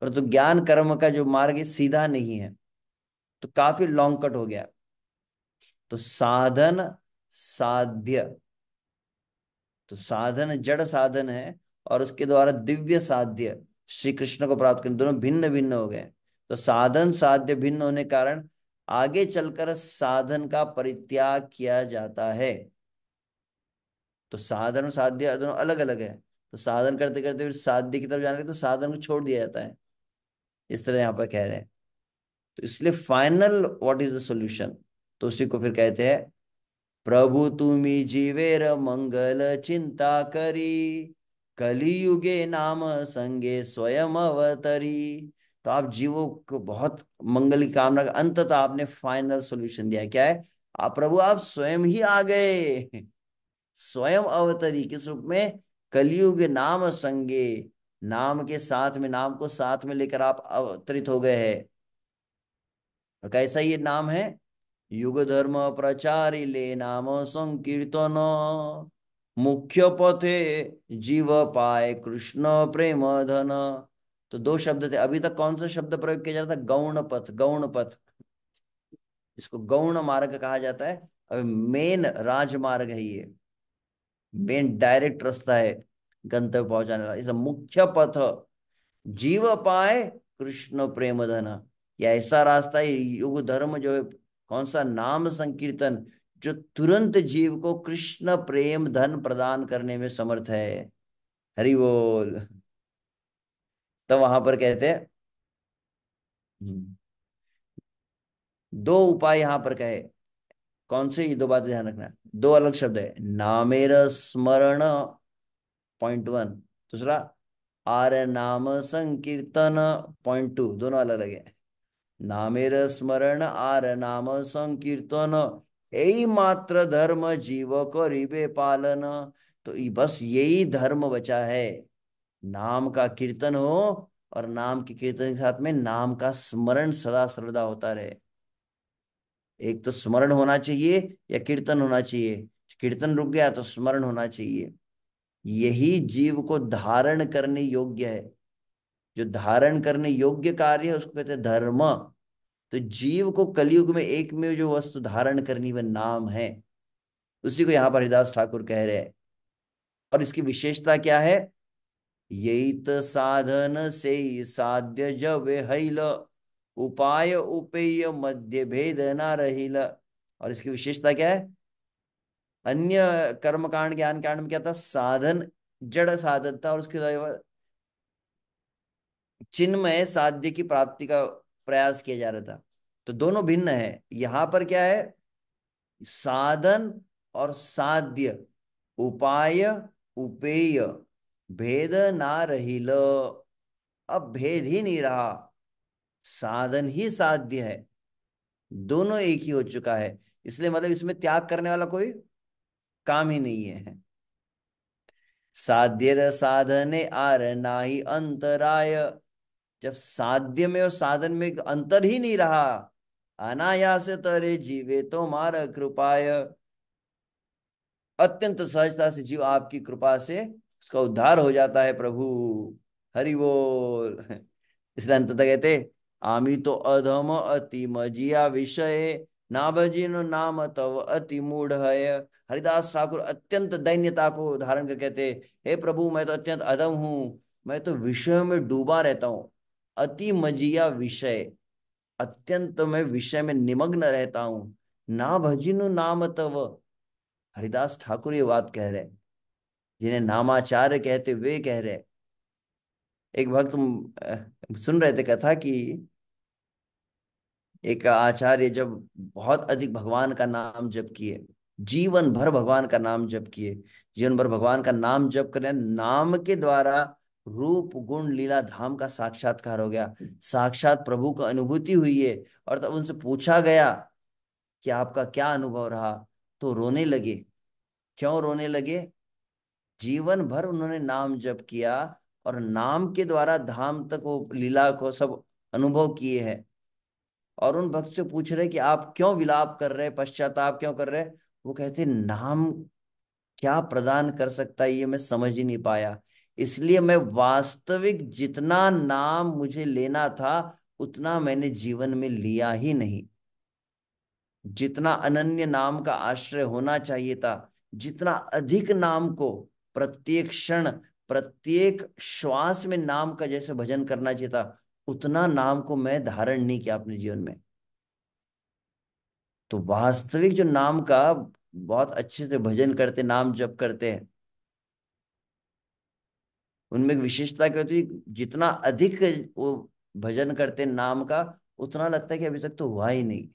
परंतु ज्ञान कर्म का जो मार्ग है सीधा नहीं है, तो काफी लॉन्ग कट हो गया। तो साधन साध्य, तो साधन जड़ साधन है, और उसके द्वारा दिव्य साध्य श्री कृष्ण को प्राप्त करने, दोनों भिन्न भिन्न हो गए। तो साधन साध्य भिन्न होने के कारण आगे चलकर साधन का परित्याग किया जाता है। तो साधन और साध्य दोनों अलग अलग है। तो साधन करते करते फिर साध्य की तरफ जाने लगे तो साधन को छोड़ दिया जाता है। इस तरह यहाँ पर कह रहे हैं। तो इसलिए final what is the solution, तो उसी को फिर कहते हैं, प्रभु तुम्ही जीवेर मंगल चिंता करी, कलियुगे नाम संगे स्वयं अवतरी। तो आप जीवों को बहुत मंगल की कामना का अंततः आपने फाइनल सॉल्यूशन दिया। क्या है? आप प्रभु आप स्वयं ही आ गए। स्वयं अवतरी किस रूप में? कलियुग नाम संगे, नाम के साथ में, नाम को साथ में लेकर आप अवतरित हो गए हैं। और कैसा ये नाम है? युग धर्म प्रचारी ले नाम संकीर्तन, मुख्य पथे जीव पाए कृष्ण प्रेम धन। तो दो शब्द थे अभी तक। कौन सा शब्द प्रयोग किया जाता था? गौण पथ, गौण पथ। इसको गौण मार्ग कहा जाता है। अब मेन राजमार्ग है ये, मेन डायरेक्ट रास्ता है गंतव्य पहुंचाने वाला। इस मुख्य पथ जीव पाए कृष्ण प्रेम धन, यह ऐसा रास्ता है युग धर्म जो है। कौन सा? नाम संकीर्तन, जो तुरंत जीव को कृष्ण प्रेम धन प्रदान करने में समर्थ है। हरि बोल। तो वहां पर कहते हैं, हम्म, दो उपाय यहां पर कहे। कौन से? ये दो बातें ध्यान रखना। दो अलग शब्द है, नामेर स्मरण, पॉइंट वन। दूसरा आर नाम संकीर्तन, पॉइंट टू। दोनों अलग अलग है। नामेर स्मरण आर नाम संकीर्तन, यही मात्र धर्म जीव करिबे पालन। तो बस यही धर्म बचा है, नाम का कीर्तन हो, और नाम के कीर्तन के साथ में नाम का स्मरण सदा सर्वदा होता रहे। एक तो स्मरण होना चाहिए या कीर्तन होना चाहिए। कीर्तन रुक गया तो स्मरण होना चाहिए। यही जीव को धारण करने योग्य है। जो धारण करने योग्य कार्य है उसको कहते हैं धर्म। तो जीव को कलयुग में एक में जो वस्तु धारण करनी वह नाम है। उसी को यहां पर हरिदास ठाकुर कह रहे हैं। और इसकी विशेषता क्या है? यही तो साधन से ही साध्य जब हैल, उपाय उपेय मध्य भेद ना रहिल। और इसकी विशेषता क्या है? अन्य कर्म कांड ज्ञान कांड में क्या था? साधन जड़ साधन था, और उसके अलावा चिन्मय साध्य की प्राप्ति का प्रयास किया जा रहा था। तो दोनों भिन्न है। यहां पर क्या है? साधन और साध्य, उपाय उपेय, भेद ना रहिल। अब भेद ही नहीं रहा, साधन ही साध्य है, दोनों एक ही हो चुका है। इसलिए मतलब इसमें त्याग करने वाला कोई काम ही नहीं है। साध्य साधने आर नाही अंतराय, जब साध्य में और साधन में अंतर ही नहीं रहा, अनायास तरे जीवे तो मार कृपाय, अत्यंत सहजता से जीव आपकी कृपा से उसका उद्धार हो जाता है प्रभु। हरि बोल। इसलिए अंततः कहते, आमी तो अधम अति मजिया विषय, ना भजिन नाम तव अति मूढ़ है। हरिदास ठाकुर अत्यंत दैन्यता को धारण कर कहते, हे प्रभु मैं तो अत्यंत अधम हूं, मैं तो विषयों में डूबा रहता हूं। अति मजिया विषय, अत्यंत मैं विषय में निमग्न रहता हूं। ना भजिनु नाम तव, हरिदास ठाकुर ये बात कह रहे हैं, जिन्हें नामाचार्य कहते वे कह रहे हैं। एक भक्त सुन रहे थे कथा कि एक आचार्य जब बहुत अधिक भगवान का नाम जप किए, जीवन भर भगवान का नाम जप किए, जीवन भर भगवान का नाम जप करें, नाम के द्वारा रूप गुण लीला धाम का साक्षात्कार हो गया, साक्षात प्रभु का अनुभूति हुई है। और तब उनसे पूछा गया कि आपका क्या अनुभव रहा, तो रोने लगे। क्यों रोने लगे? जीवन भर उन्होंने नाम जप किया, और नाम के द्वारा धाम तक वो लीला को सब अनुभव किए हैं। और उन भक्त से पूछ रहे कि आप क्यों विलाप कर रहे, पश्चाताप क्यों कर रहे? वो कहते नाम क्या प्रदान कर सकता है ये मैं समझ ही नहीं पाया, इसलिए मैं वास्तविक जितना नाम मुझे लेना था उतना मैंने जीवन में लिया ही नहीं। जितना अनन्य नाम का आश्रय होना चाहिए था, जितना अधिक नाम को प्रत्येक क्षण प्रत्येक श्वास में नाम का जैसे भजन करना चाहिए था, उतना नाम को मैं धारण नहीं किया अपने जीवन में। तो वास्तविक जो नाम का बहुत अच्छे से भजन करते, नाम जप करते हैं, उनमें एक विशेषता क्या होती है, जितना अधिक वो भजन करते हैं नाम का, उतना लगता है कि अभी तक तो हुआ ही नहीं।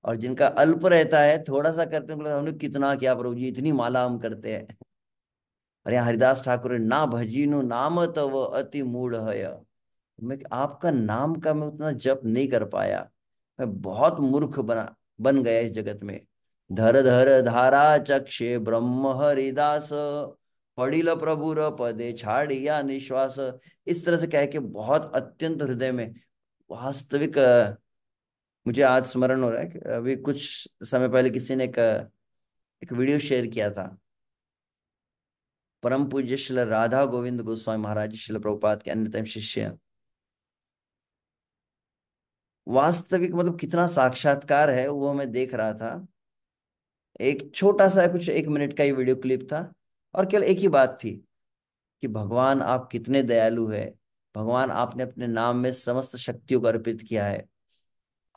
और जिनका अल्प रहता है, थोड़ा सा करते हैं, हमने कितना किया प्रभु जी, इतनी माला हम करते हैं। और यहाँ हरिदास ठाकुर है, ना भजीनु नाम तव अति मूढ़ है। मैं आपका नाम का मैं उतना जप नहीं कर पाया, मैं बहुत मूर्ख बन गया इस जगत में। धर धर धारा चक्षे ब्रह्म हरिदास, पढ़िल प्रभुर पदे छाड़िया निश्वास। इस तरह से कह के बहुत अत्यंत हृदय में वास्तविक मुझे आज स्मरण हो रहा है कि अभी कुछ समय पहले किसी ने एक वीडियो शेयर किया था। परम पूज्य श्रील राधा गोविंद गोस्वामी महाराज श्रील प्रभुपाद के अन्यतम शिष्य, वास्तविक मतलब कितना साक्षात्कार है वो मैं देख रहा था। एक छोटा सा कुछ 1 मिनट का ही वीडियो क्लिप था, और केवल एक ही बात थी कि भगवान आप कितने दयालु है, भगवान आपने अपने नाम में समस्त शक्तियों को अर्पित किया है,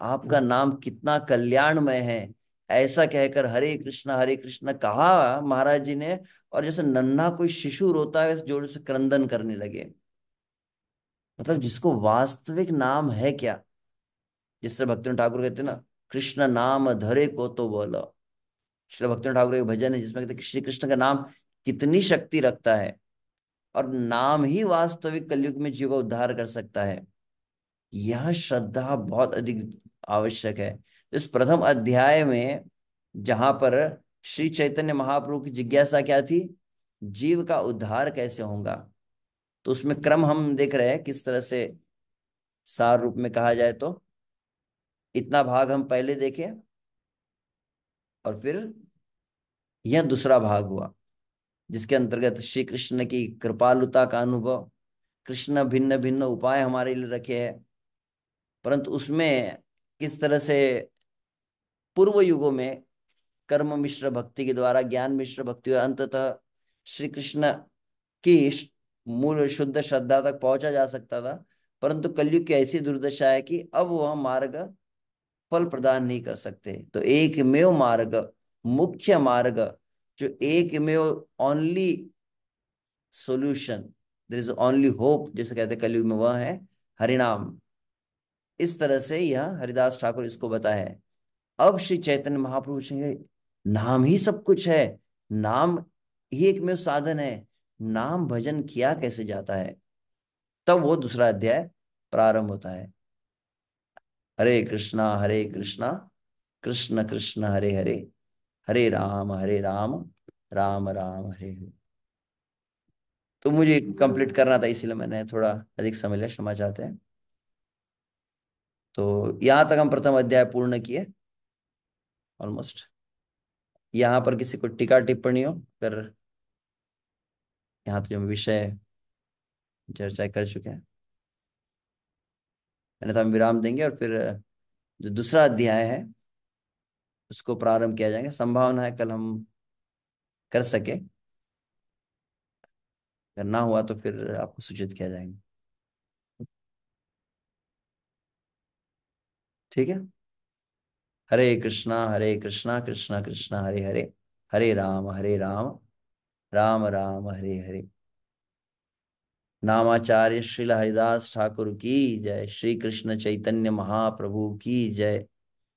आपका नाम कितना कल्याणमय है। ऐसा कहकर हरे कृष्ण कहा महाराज जी ने, और जैसे नन्हा कोई शिशु रोता है वैसे जोर से क्रंदन करने लगे। मतलब जिसको वास्तविक नाम है क्या, जिससे भक्ति ठाकुर कहते हैं ना, कृष्ण नाम धरे को तो बोलो। श्री भक्ति ठाकुर एक भजन है जिसमें कहते हैं कि श्री कृष्ण का नाम कितनी शक्ति रखता है, और नाम ही वास्तविक कलयुग में जीव का उद्धार कर सकता है। यह श्रद्धा बहुत अधिक आवश्यक है। इस प्रथम अध्याय में जहां पर श्री चैतन्य महाप्रभु की जिज्ञासा क्या थी, जीव का उद्धार कैसे होगा, तो उसमें क्रम हम देख रहे हैं किस तरह से। सार रूप में कहा जाए तो इतना भाग हम पहले देखें, और फिर यह दूसरा भाग हुआ जिसके अंतर्गत श्री कृष्ण की कृपालुता का अनुभव, कृष्ण भिन्न भिन्न उपाय हमारे लिए रखे हैं, परंतु उसमें किस तरह से पूर्व युगों में कर्म मिश्र भक्ति के द्वारा, ज्ञान मिश्र भक्ति अंततः श्री कृष्ण की मूल शुद्ध श्रद्धा तक पहुंचा जा सकता था। परंतु कलयुग की ऐसी दुर्दशा है कि अब वह मार्ग फल प्रदान नहीं कर सकते। तो एकमेव मार्ग, मुख्य मार्ग, जो एकमेव only solution, there is only hope जैसे कहते हैं कलयुग में, वह है हरिनाम। इस तरह से यह हरिदास ठाकुर इसको बताया है। अब श्री चैतन्य महाप्रभु पूछेंगे, नाम ही सब कुछ है, नाम ही एकमेव साधन है, नाम भजन किया कैसे जाता है। तब वो दूसरा अध्याय प्रारंभ होता है। हरे कृष्णा कृष्ण कृष्ण हरे हरे, हरे राम राम राम हरे हरे। तो मुझे कंप्लीट करना था, इसीलिए मैंने थोड़ा अधिक समय लिया, क्षमा चाहते हैं। तो यहाँ तक हम प्रथम अध्याय पूर्ण किए ऑलमोस्ट। यहाँ पर किसी को टीका टिप्पणी हो कर, यहाँ तो जो विषय चर्चा कर चुके हैं, अन्यथा हम विराम देंगे और फिर जो दूसरा अध्याय है उसको प्रारंभ किया जाएगा। संभावना है कल हम कर सके, अगर ना हुआ तो फिर आपको सूचित किया जाएगा। ठीक है। हरे कृष्णा कृष्णा कृष्णा हरे हरे, हरे राम राम राम हरे हरे। नामाचार्य श्रील हरिदास ठाकुर की जय, श्री कृष्ण चैतन्य महाप्रभु की जय,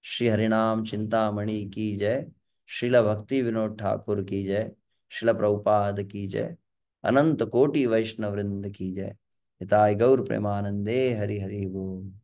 श्री हरिनाम चिंतामणि की जय, श्रील भक्ति विनोद ठाकुर की जय, श्रील प्रभुपाद की जय, अनंत कोटि वैष्णव वृंद की जय। हिताय गौर प्रेमानंदे हरि हरि बोल।